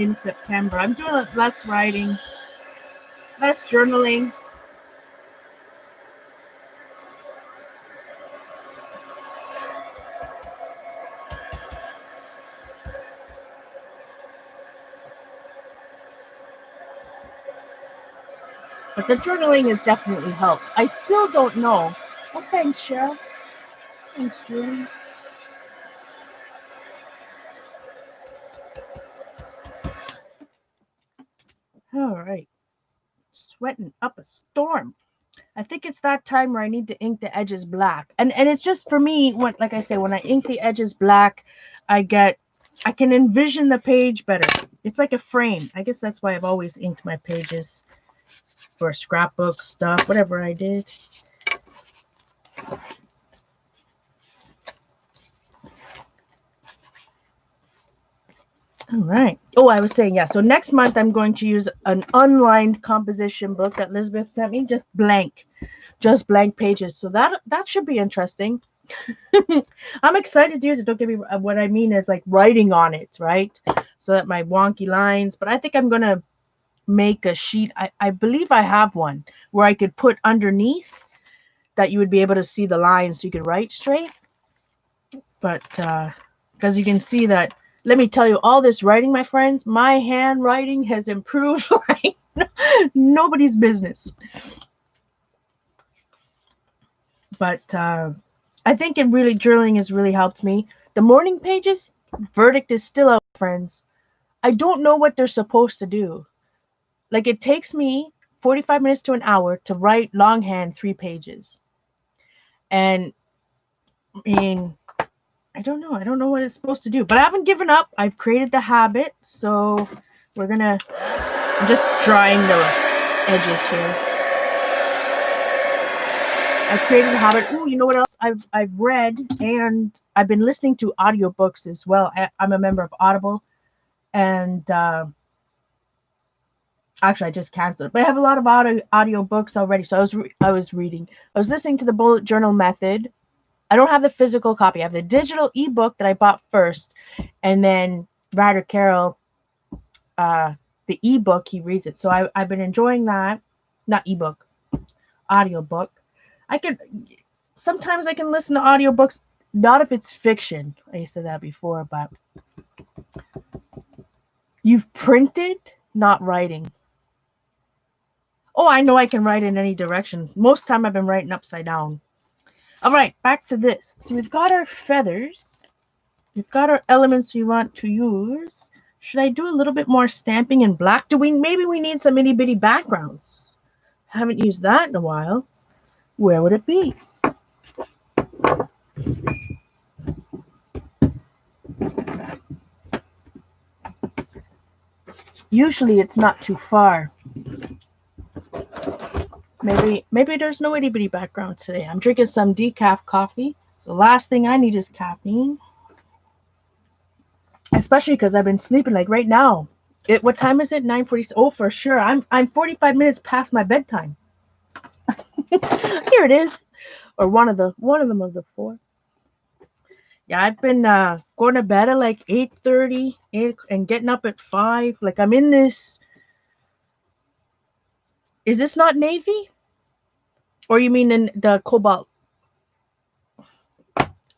in September. I'm doing less writing, less journaling. But the journaling has definitely helped. I still don't know. Oh, thanks, Cheryl. Thanks, Julie. All right. Sweating up a storm. I think it's that time where I need to ink the edges black. And it's just for me, when, like I say, when I ink the edges black, I can envision the page better. It's like a frame. I guess that's why I've always inked my pages for scrapbook stuff, whatever I did. All right. Oh, I was saying, yeah. So next month I'm going to use an unlined composition book that Elizabeth sent me, just blank pages. So that should be interesting. I'm excited to use it. Don't get me wrong. What I mean is like writing on it, right? So that my wonky lines. But I think I'm gonna make a sheet. I believe I have one where I could put underneath that you would be able to see the lines so you could write straight. But because you can see that, let me tell you, all this writing, my friends, my handwriting has improved like nobody's business. But I think journaling has really helped me. The morning pages, verdict is still out, friends. I don't know what they're supposed to do. Like, it takes me 45 minutes to an hour to write longhand 3 pages. And I mean, I don't know. I don't know what it's supposed to do. But I haven't given up. I've created the habit. So I'm just drawing the edges here. I've created a habit. Ooh, you know what else I've read, and I've been listening to audiobooks as well. I'm a member of Audible, and actually I just canceled it. But I have a lot of audiobooks already. So I was reading. I was listening to the Bullet Journal Method. I don't have the physical copy. I have the digital ebook that I bought first, and then Ryder Carroll, the ebook, he reads it. So I've been enjoying that. Not ebook, audiobook. Sometimes I can listen to audiobooks, not if it's fiction. I said that before, but you've printed, not writing. Oh, I know I can write in any direction. Most time I've been writing upside down. All right, back to this. So we've got our feathers. We've got our elements we want to use. Should I do a little bit more stamping in black? Maybe we need some itty bitty backgrounds. Haven't used that in a while. Where would it be? Usually it's not too far. Maybe there's no itty bitty background today. I'm drinking some decaf coffee. So the last thing I need is caffeine. Especially because I've been sleeping like right now. What time is it? 9:40. Oh, for sure. I'm 45 minutes past my bedtime. Here it is. Or one of them of the 4. Yeah, I've been going to bed at like 8:30 and getting up at 5. Like I'm in this. Is this not navy? Or you mean in the cobalt?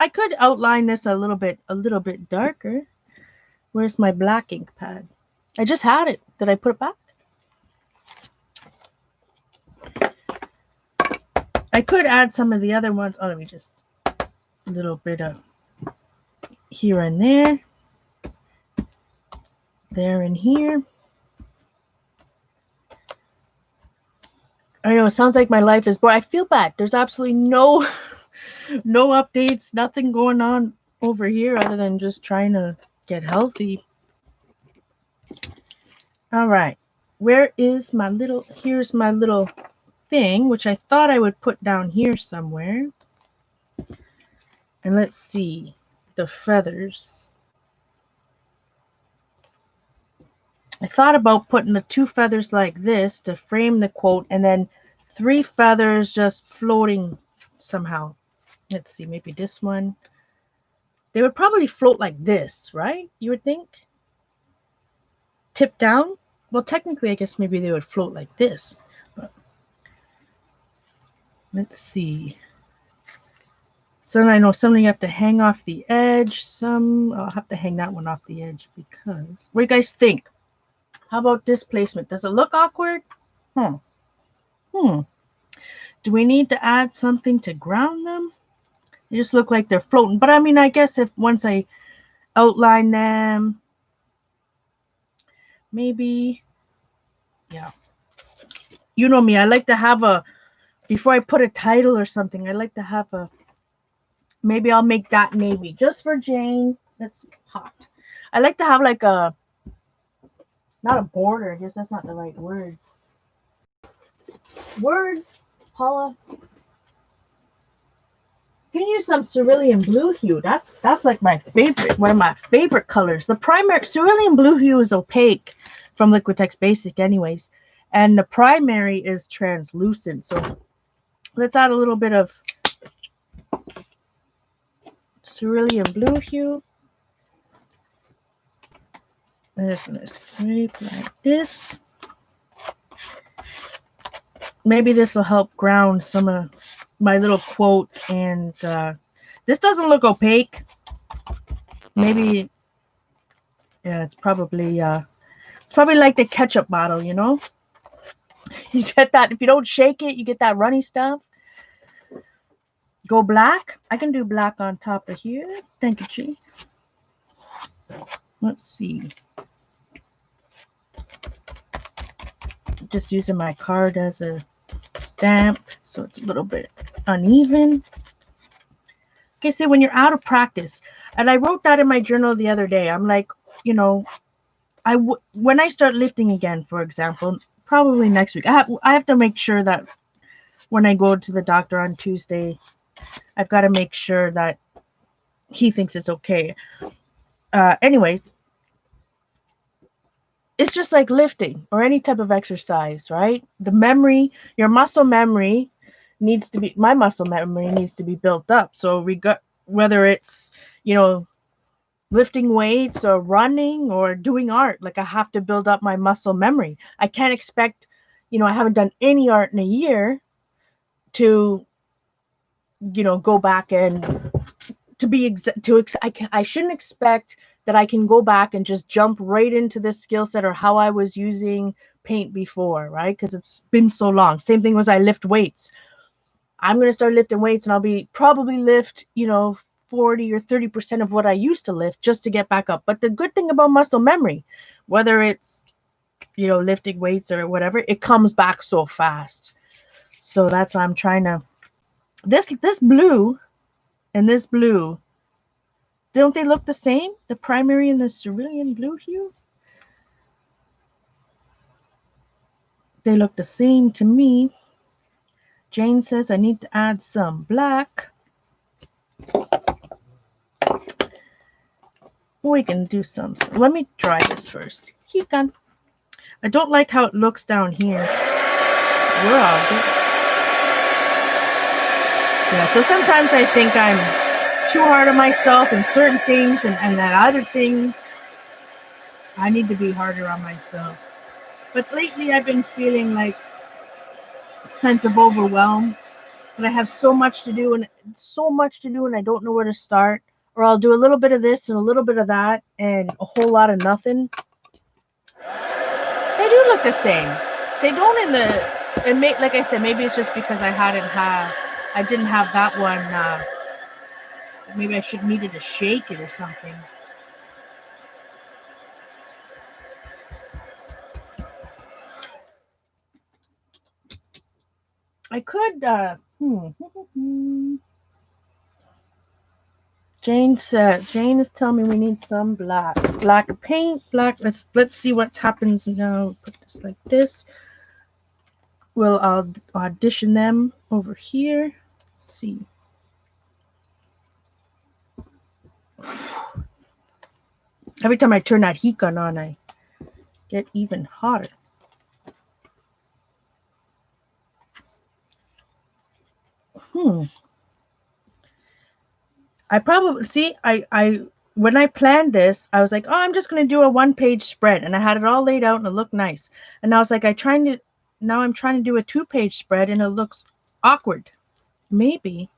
I could outline this a little bit darker. Where's my black ink pad? I just had it. Did I put it back? I could add some of the other ones. Oh, let me just a little bit of here and there. There and here. I know it sounds like my life is boring. I feel bad. There's absolutely no updates, nothing going on over here other than just trying to get healthy. All right. Here's my little thing, which I thought I would put down here somewhere. And let's see, the feathers. I thought about putting the 2 feathers like this to frame the quote, and then 3 feathers just floating somehow. Let's see, maybe this one. They would probably float like this, right? You would think? tip down. Well, technically, I guess maybe they would float like this. But let's see. Some I know some you have to hang off the edge. Some I'll have to hang that one off the edge because. What do you guys think? How about this placement? Does it look awkward? Hmm. Do we need to add something to ground them? They just look like they're floating. But I mean, I guess if once I outline them, maybe, yeah. You know me, I like to have a, before I put a title or something, I like to have a, maybe I'll make that navy just for Jane. That's hot. I like to have like a, not a border, I guess that's not the right word. Words, Paula. You can use some cerulean blue hue. That's like my favorite, one of my favorite colors. The primary cerulean blue hue is opaque from Liquitex Basic anyways. And the primary is translucent. So let's add a little bit of cerulean blue hue. I'm just gonna scrape like this. Maybe this will help ground some of my little quote. And this doesn't look opaque. Maybe, yeah, it's probably like the ketchup bottle, you know. You get that, if you don't shake it, you get that runny stuff. Go black. I can do black on top of here. Thank you, Chi. Let's see. Just using my card as a stamp, so it's a little bit uneven. Okay, so when you're out of practice, and I wrote that in my journal the other day. I'm like, you know, when I start lifting again, for example, probably next week, I have to make sure that when I go to the doctor on Tuesday, I've got to make sure that he thinks it's okay. Anyways, it's just like lifting or any type of exercise, right? The memory, your muscle memory needs to be, my muscle memory needs to be built up. So whether it's, you know, lifting weights or running or doing art, like I have to build up my muscle memory. I can't expect, you know, I haven't done any art in a year to, you know, go back and to be I shouldn't expect that I can go back and just jump right into this skill set or how I was using paint before, right? Because it's been so long. Same thing as I lift weights. I'm going to start lifting weights and I'll be probably lift, you know, 40 or 30% of what I used to lift just to get back up. But the good thing about muscle memory, whether it's, you know, lifting weights or whatever, it comes back so fast. So that's why I'm trying to, this blue and this blue, don't they look the same? The primary and the cerulean blue hue? They look the same to me. Jane says I need to add some black. We can do some. Let me try this first. Hikan. I don't like how it looks down here. We're all good. Yeah, so sometimes I think I'm too hard on myself in certain things, and that other things I need to be harder on myself. But lately I've been feeling like a sense of overwhelm, and I have so much to do and I don't know where to start. Or I'll do a little bit of this and a little bit of that and a whole lot of nothing. They do look the same. They don't in the, like I said, maybe it's just because I didn't have that one. Maybe I needed to shake it or something. I could, Jane is telling me we need some black paint, black. Let's see what happens now. Put this like this. I'll audition them over here. Let's see. Every time I turn that heat gun on, I get even hotter. I probably see. I when I planned this, I was like, oh, I'm just going to do a 1-page spread. And I had it all laid out and it looked nice. And I was like, now I'm trying to do a 2-page spread and it looks awkward. Maybe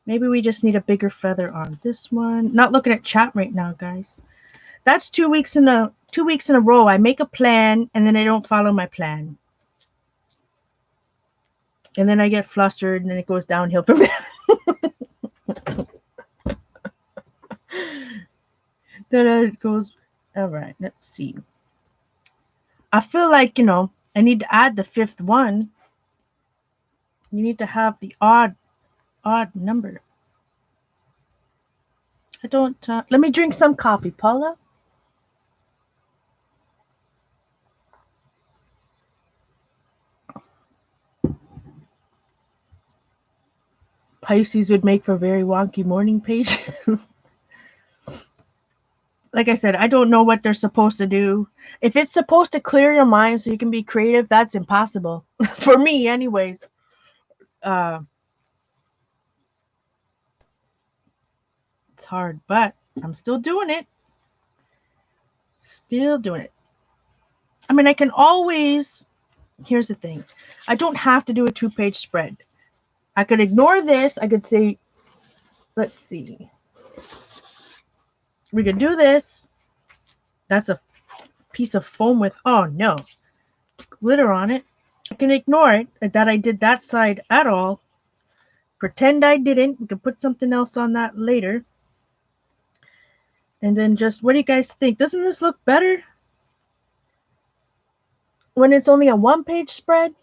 we just need a bigger feather on this one. Not looking at chat right now, guys. That's 2 weeks in a row. I make a plan and then I don't follow my plan. And then I get flustered and then it goes downhill from there. Then it goes, all right, let's see. I feel like, I need to add the 5th one. You need to have the odd number. I don't, let me drink some coffee, Paula. Pisces would make for very wonky morning pages. Like I said, I don't know what they're supposed to do. If it's supposed to clear your mind so you can be creative, that's impossible. For me, anyways. It's hard, but I'm still doing it. Still doing it. I mean, I can always... Here's the thing. I don't have to do a 2-page spread. I could ignore this. I could say, let's see. We could do this. That's a piece of foam with, oh no, glitter on it. I can ignore it, that I did that side at all. Pretend I didn't. We can put something else on that later. And then just, what do you guys think? Doesn't this look better when it's only a 1-page spread?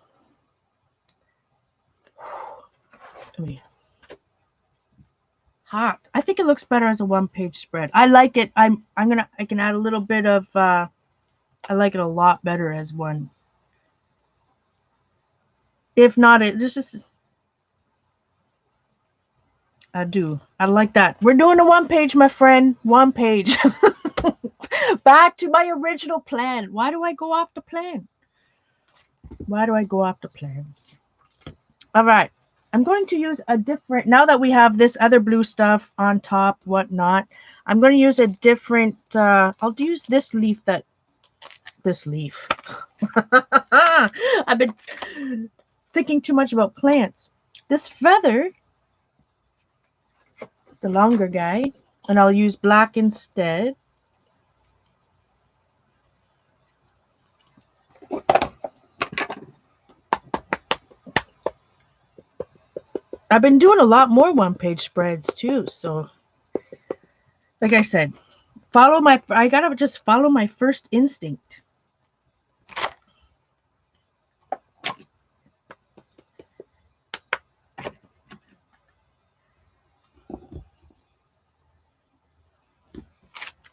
I mean, hot. I think it looks better as a 1-page spread. I like it. I can add a little bit of, I like it a lot better as one. If not, this is, I do. I like that. We're doing a 1-page, my friend. 1 page. Back to my original plan. Why do I go off the plan? Why do I go off the plan? All right. I'm going to use a different, now that we have this other blue stuff on top, whatnot, I'm going to use a different, I'll use this leaf this leaf. I've been thinking too much about plants. This feather, the longer guy, and I'll use black instead. I've been doing a lot more 1-page spreads too, so like I said, I gotta just follow my first instinct.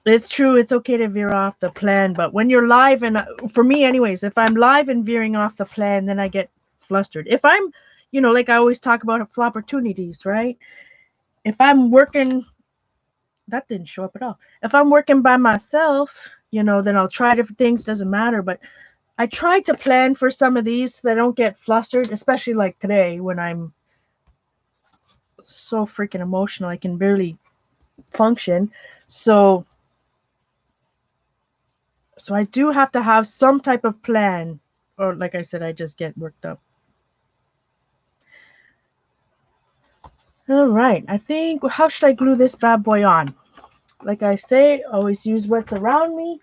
It's true, it's okay to veer off the plan, but when you're live, and for me anyways, if I'm live and veering off the plan, then I get flustered. If I'm, like I always talk about for opportunities, right? If I'm working, that didn't show up at all. If I'm working by myself, then I'll try different things, doesn't matter, but I try to plan for some of these so that I don't get flustered, especially like today when I'm so freaking emotional, I can barely function. So I do have to have some type of plan, or like I said, I just get worked up. All right, I think, how should I glue this bad boy on? Like I say, always use what's around me.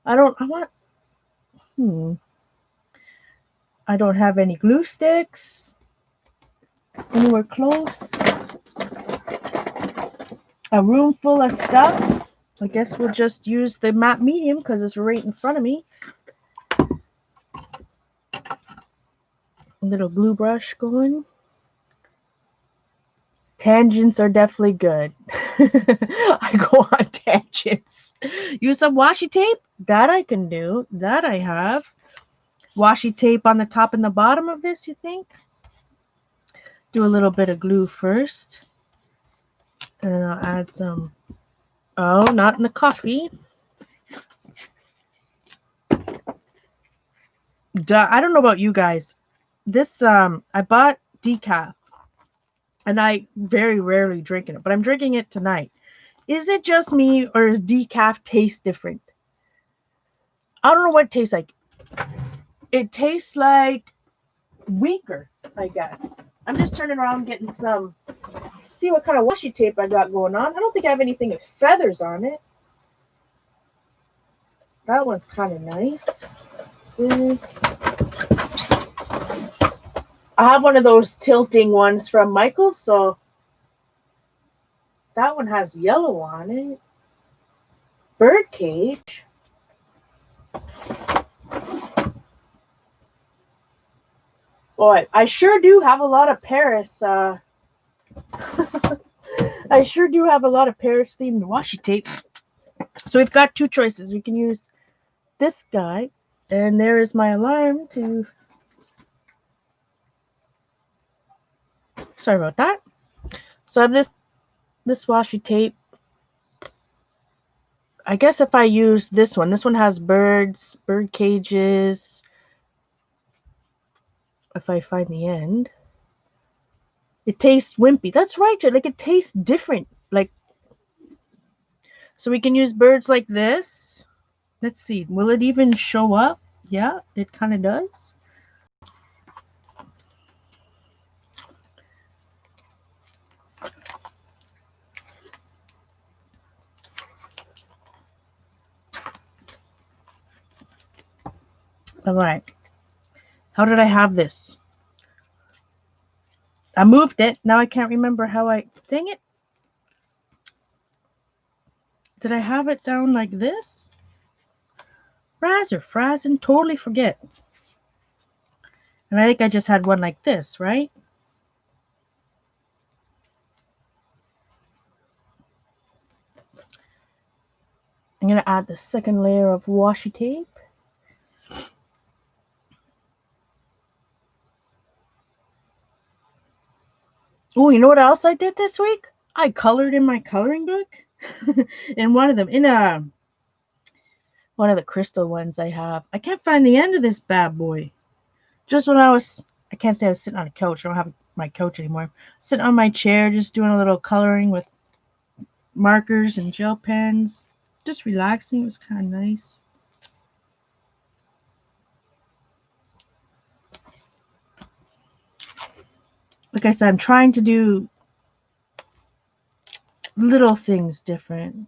I don't have any glue sticks anywhere close. A room full of stuff. I guess we'll just use the matte medium because it's right in front of me. A little glue brush going. Tangents are definitely good. I go on tangents. Use some washi tape. That I can do. That I have. Washi tape on the top and the bottom of this, you think? Do a little bit of glue first. And then I'll add some. Oh, not in the coffee. I don't know about you guys. This, I bought decaf. And I very rarely drink it, but I'm drinking it tonight. Is it just me, or is decaf taste different? I don't know what it tastes like. It tastes like weaker, I guess. I'm just turning around getting some, see what kind of washi tape I got going on. I don't think I have anything with feathers on it. That one's kind of nice. This. I have one of those tilting ones from Michaels, so that one has yellow on it. Birdcage. Boy, I sure do have a lot of Paris. I sure do have a lot of Paris themed washi tape. So we've got two choices. We can use this guy, and there is my alarm to. Sorry about that. So I have this washi tape. I guess if I use this one has bird cages. If I find the end, it tastes wimpy. That's right, like it tastes different. Like, so we can use birds like this. Let's see, will it even show up? Yeah, it kind of does. All right. How did I have this? I moved it. Now I can't remember how I... Dang it. Did I have it down like this? Fraz and totally forget. And I think I just had one like this, right? I'm going to add the second layer of washi tape. Oh, you know what else I did this week? I colored in my coloring book. In one of them, in one of the crystal ones I have. I can't find the end of this bad boy. Just when I can't say I was sitting on a couch. I don't have my couch anymore. Sitting on my chair, just doing a little coloring with markers and gel pens. Just relaxing. It was kind of nice. Like I said, I'm trying to do little things different.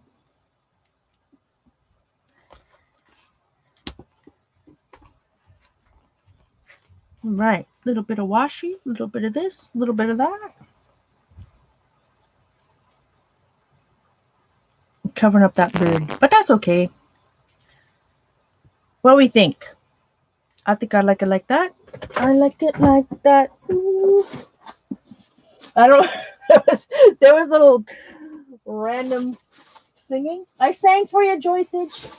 All right, a little bit of washi, a little bit of this, a little bit of that. I'm covering up that bird, but that's okay. What do we think? I think I like it like that. I like it like that. Ooh. I don't. there was little random singing. I sang for you, Joyceage.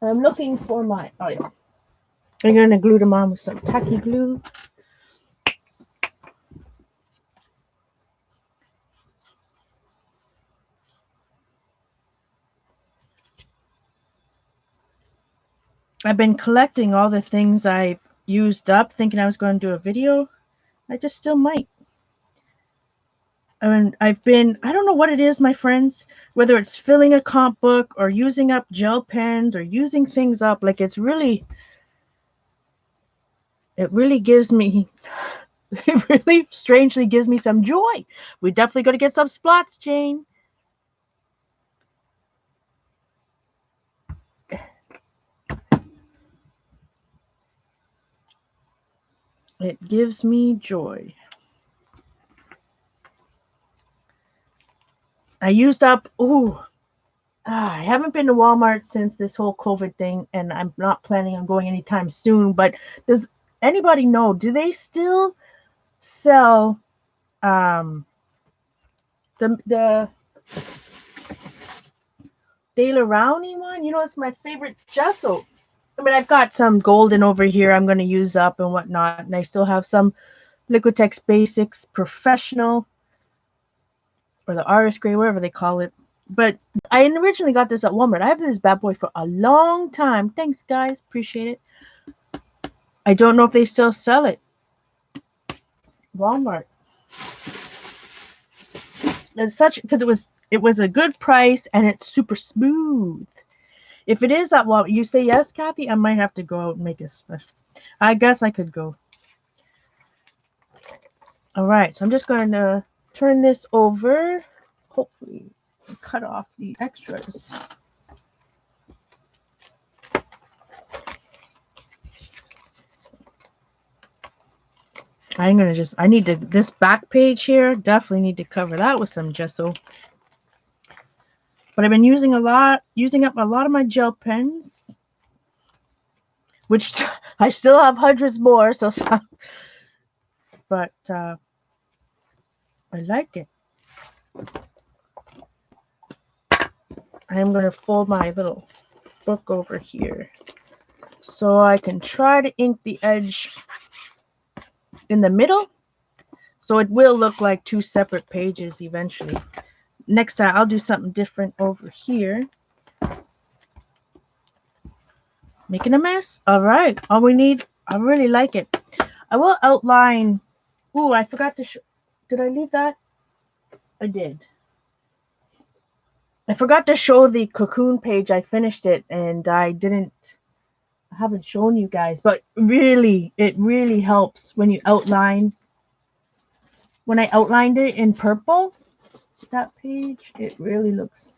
I'm looking for my. Oh yeah. I'm gonna glue them on with some tacky glue. I've been collecting all the things I've used up, thinking I was going to do a video. I just still might. I mean, I don't know what it is, my friends, whether it's filling a comp book or using up gel pens or using things up, like it really gives me, it really strangely gives me some joy. We definitely got to get some splots, Jane. It gives me joy. I used up, I haven't been to Walmart since this whole COVID thing, and I'm not planning on going anytime soon, but does anybody know, do they still sell the De La Rowney one? You know, it's my favorite gesso. I mean, I've got some golden over here I'm going to use up and whatnot, and I still have some Liquitex Basics Professional, or the Artist Gray, whatever they call it. But I originally got this at Walmart. I have this bad boy for a long time. Thanks, guys. Appreciate it. I don't know if they still sell it. Walmart. It's such, because it was a good price and it's super smooth. If it is that, well, you say yes, Kathy, I might have to go out and make a special. I guess I could go. All right, so I'm just going to turn this over. Hopefully, cut off the extras. I'm going to just, I need to, this back page here, definitely need to cover that with some gesso. But I've been using up a lot of my gel pens, which I still have hundreds more, so but I like it. I'm going to fold my little book over here so I can try to ink the edge in the middle, so it will look like two separate pages eventually. Next time I'll do something different over here. Making a mess. All right, all we need, I really like it. I will outline. Ooh, I forgot to show. Did I leave that? I did. I forgot to show the cocoon page. I finished it and I haven't shown you guys, but really, it really helps when you outline. When I outlined it in purple, that page, it really looks.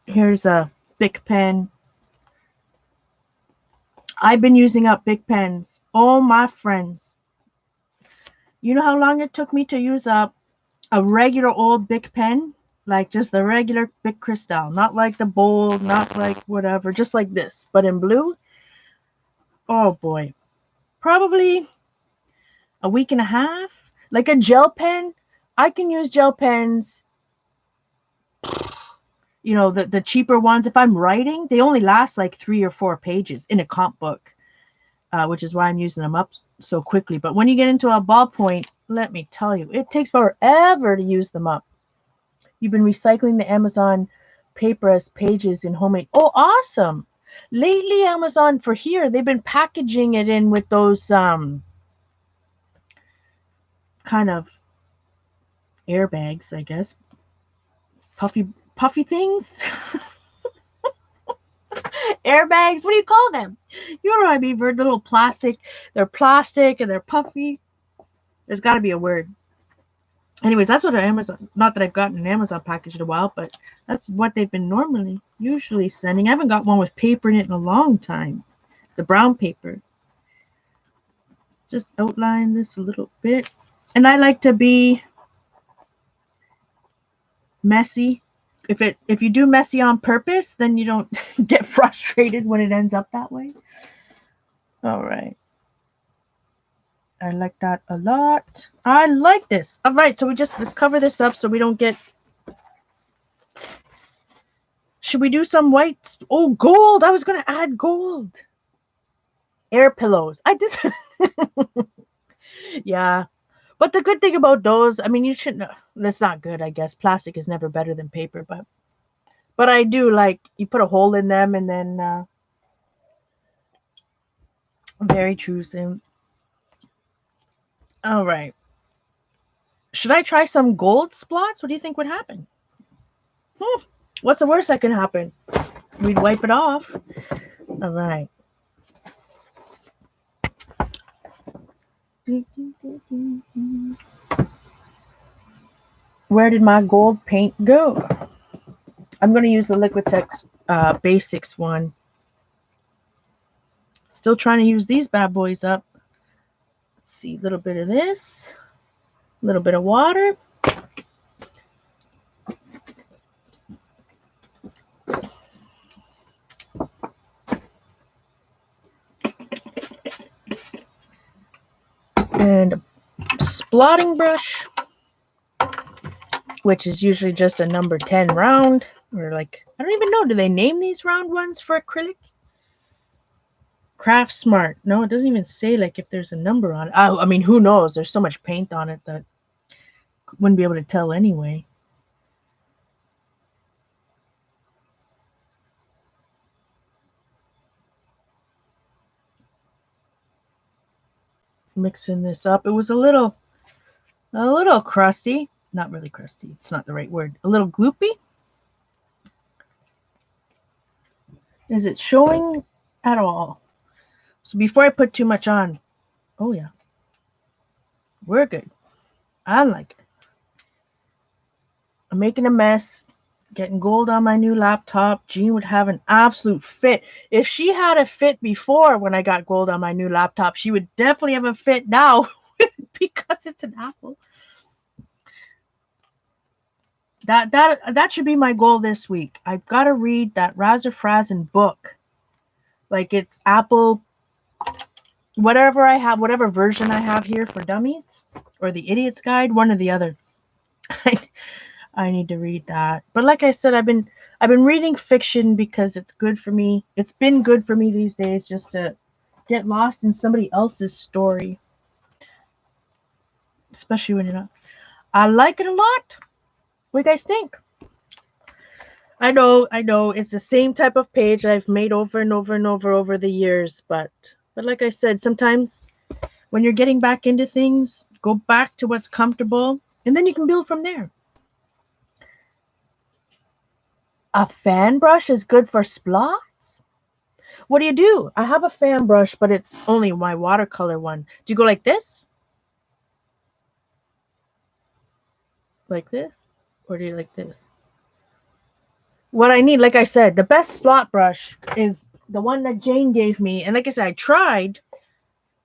Here's a Bic pen. I've been using up Bic pens. Oh, my friends. You know how long it took me to use up a regular old Bic pen? Like just the regular Bic Cristal. Not like the bold, not like whatever. Just like this, but in blue. Oh, boy. Probably a week and a half. Like a gel pen. I can use gel pens, you know, the cheaper ones. If I'm writing, they only last like 3 or 4 pages in a comp book, which is why I'm using them up so quickly. But when you get into a ballpoint, let me tell you, it takes forever to use them up. You've been recycling the Amazon paper as pages in Homemade. Oh, awesome. Lately, Amazon for here, they've been packaging it in with those kind of airbags, I guess. Puffy things. Airbags, what do you call them? You know what I mean? They're little plastic. They're plastic and they're puffy. There's got to be a word. Anyways, that's what Amazon, not that I've gotten an Amazon package in a while, but that's what they've been usually sending. I haven't got one with paper in it in a long time. The brown paper. Just outline this a little bit. And I like to be messy. If you do messy on purpose, then you don't get frustrated when it ends up that way. All right. I like that a lot. I like this. All right, so let's cover this up so we don't get. Should we do some white? Oh, gold. I was going to add gold. Air pillows. I did. Yeah. But the good thing about those, I mean, you shouldn't. That's not good, I guess. Plastic is never better than paper, but I do like you put a hole in them and then very true. All right. Should I try some gold splots? What do you think would happen? What's the worst that can happen? We'd wipe it off. All right. Where did my gold paint go? I'm going to use the Liquitex Basics one. Still trying to use these bad boys up. Let's see, a little bit of this. A little bit of water. And a splotting brush, which is usually just a number 10 round. Or like, I don't even know, do they name these round ones for acrylic? Craft Smart. No, it doesn't even say like if there's a number on it. I mean, who knows? There's so much paint on it that wouldn't be able to tell anyway. Mixing this up. It was a little A little crusty. Not really crusty. It's not the right word. A little gloopy. Is it showing at all? So before I put too much on, oh yeah, we're good. I like it. I'm making a mess, getting gold on my new laptop. Jean would have an absolute fit. If she had a fit before when I got gold on my new laptop, she would definitely have a fit now because it's an Apple. That should be my goal this week. I've got to read that Razafrazin book. Like it's Apple, whatever I have, whatever version I have here for dummies, or the Idiot's Guide, one or the other. I need to read that. But like I said, I've been reading fiction because it's good for me. It's been good for me these days just to get lost in somebody else's story. Especially when you're not. I like it a lot. What do you guys think? I know, it's the same type of page I've made over and over and over the years, but like I said, sometimes when you're getting back into things, go back to what's comfortable, and then you can build from there. A fan brush is good for splots? What do? I have a fan brush, but it's only my watercolor one. Do you go like this? Like this? Or do you like this? What I need, like I said, the best spot brush is the one that Jane gave me. And like I said, I tried,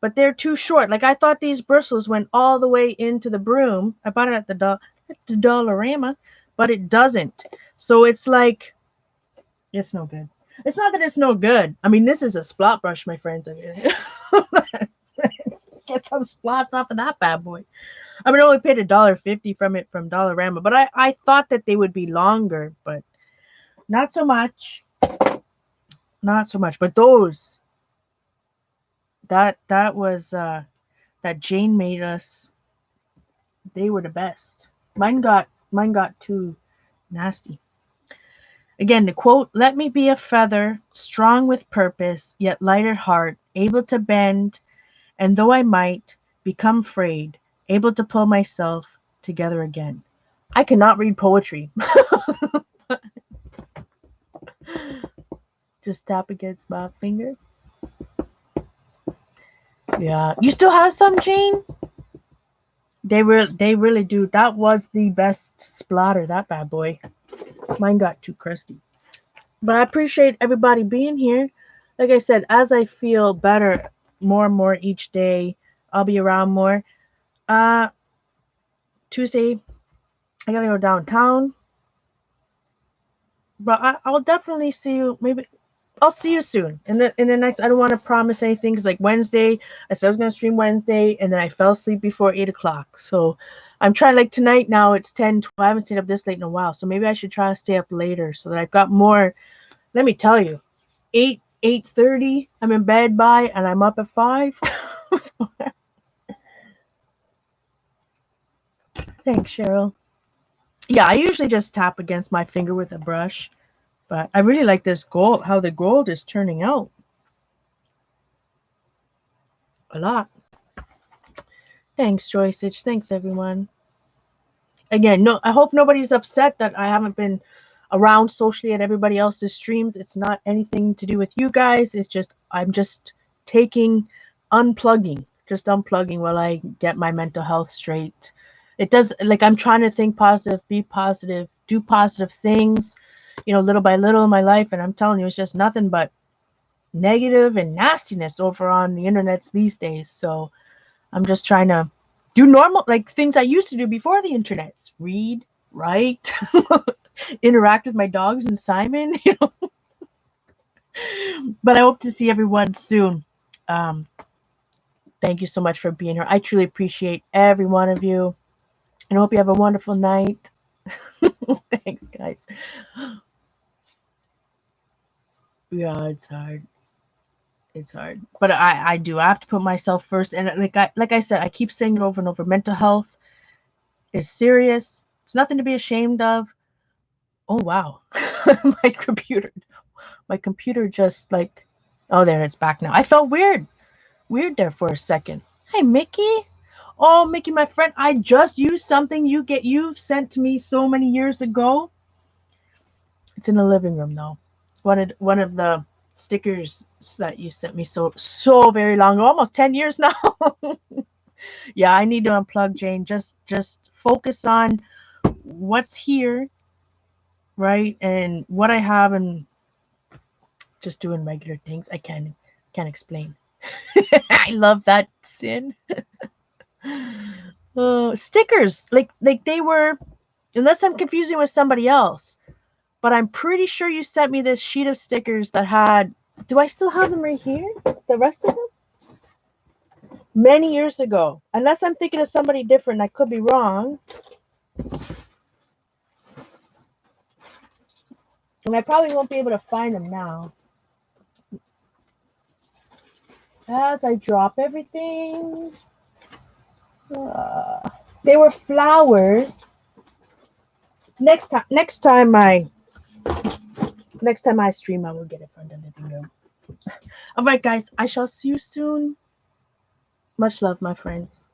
but they're too short. Like I thought these bristles went all the way into the broom. I bought it at the Dollarama, but it doesn't. So it's like, it's no good. It's not that it's no good. I mean, this is a spot brush, my friends. I mean, get some spots off of that bad boy. I mean, I only paid $1.50 from it from Dollarama, but I thought that they would be longer, but not so much. Not so much. But those that was that Jane made us. They were the best. Mine got too nasty. Again, the quote, "Let me be a feather, strong with purpose, yet light at heart, able to bend, and though I might become frayed, able to pull myself together again." I cannot read poetry. Just tap against my finger. Yeah. You still have some, Jane? They really do. That was the best splatter, that bad boy. Mine got too crusty. But I appreciate everybody being here. Like I said, as I feel better more and more each day, I'll be around more. Tuesday, I gotta go downtown. But I'll definitely see you. Maybe I'll see you soon. In the next, I don't want to promise anything because like Wednesday, I said I was gonna stream Wednesday, and then I fell asleep before 8 o'clock. So I'm trying. Like tonight, now it's 10:12. I haven't stayed up this late in a while, so maybe I should try to stay up later so that I've got more. Let me tell you, 8:30, I'm in bed by, and I'm up at 5. Thanks, Cheryl. Yeah, I usually just tap against my finger with a brush. But I really like this gold, how the gold is turning out. A lot. Thanks, Joyceage. Thanks, everyone. Again, no, I hope nobody's upset that I haven't been around socially at everybody else's streams. It's not anything to do with you guys. It's just, I'm just unplugging while I get my mental health straight. It does, like, I'm trying to think positive, be positive, do positive things, little by little in my life. And I'm telling you, it's just nothing but negative and nastiness over on the internets these days. So I'm just trying to do normal, like things I used to do before the internets. Read, write, interact with my dogs and Simon, But I hope to see everyone soon. Thank you so much for being here. I truly appreciate every one of you. And I hope you have a wonderful night. Thanks, guys. Yeah, it's hard. It's hard, but I have to put myself first. And like I said, I keep saying it over and over. Mental health is serious. It's nothing to be ashamed of. Oh wow, my computer just like, oh there, it's back now. I felt weird there for a second. Hey Mickey. Oh, Mickey, my friend, I just used something you've sent to me so many years ago. It's in the living room though. One of the stickers that you sent me so very long ago, almost 10 years now. Yeah, I need to unplug, Jane. Just focus on what's here, right? And what I have, and just doing regular things. I can't explain. I love that, Sin. Stickers, like they were, unless I'm confusing with somebody else. But I'm pretty sure you sent me this sheet of stickers that had. Do I still have them right here? The rest of them? Many years ago. Unless I'm thinking of somebody different, I could be wrong. And I probably won't be able to find them now. As I drop everything. They were flowers. Next time I stream, I will get it from the living room. All right, guys. I shall see you soon. Much love, my friends.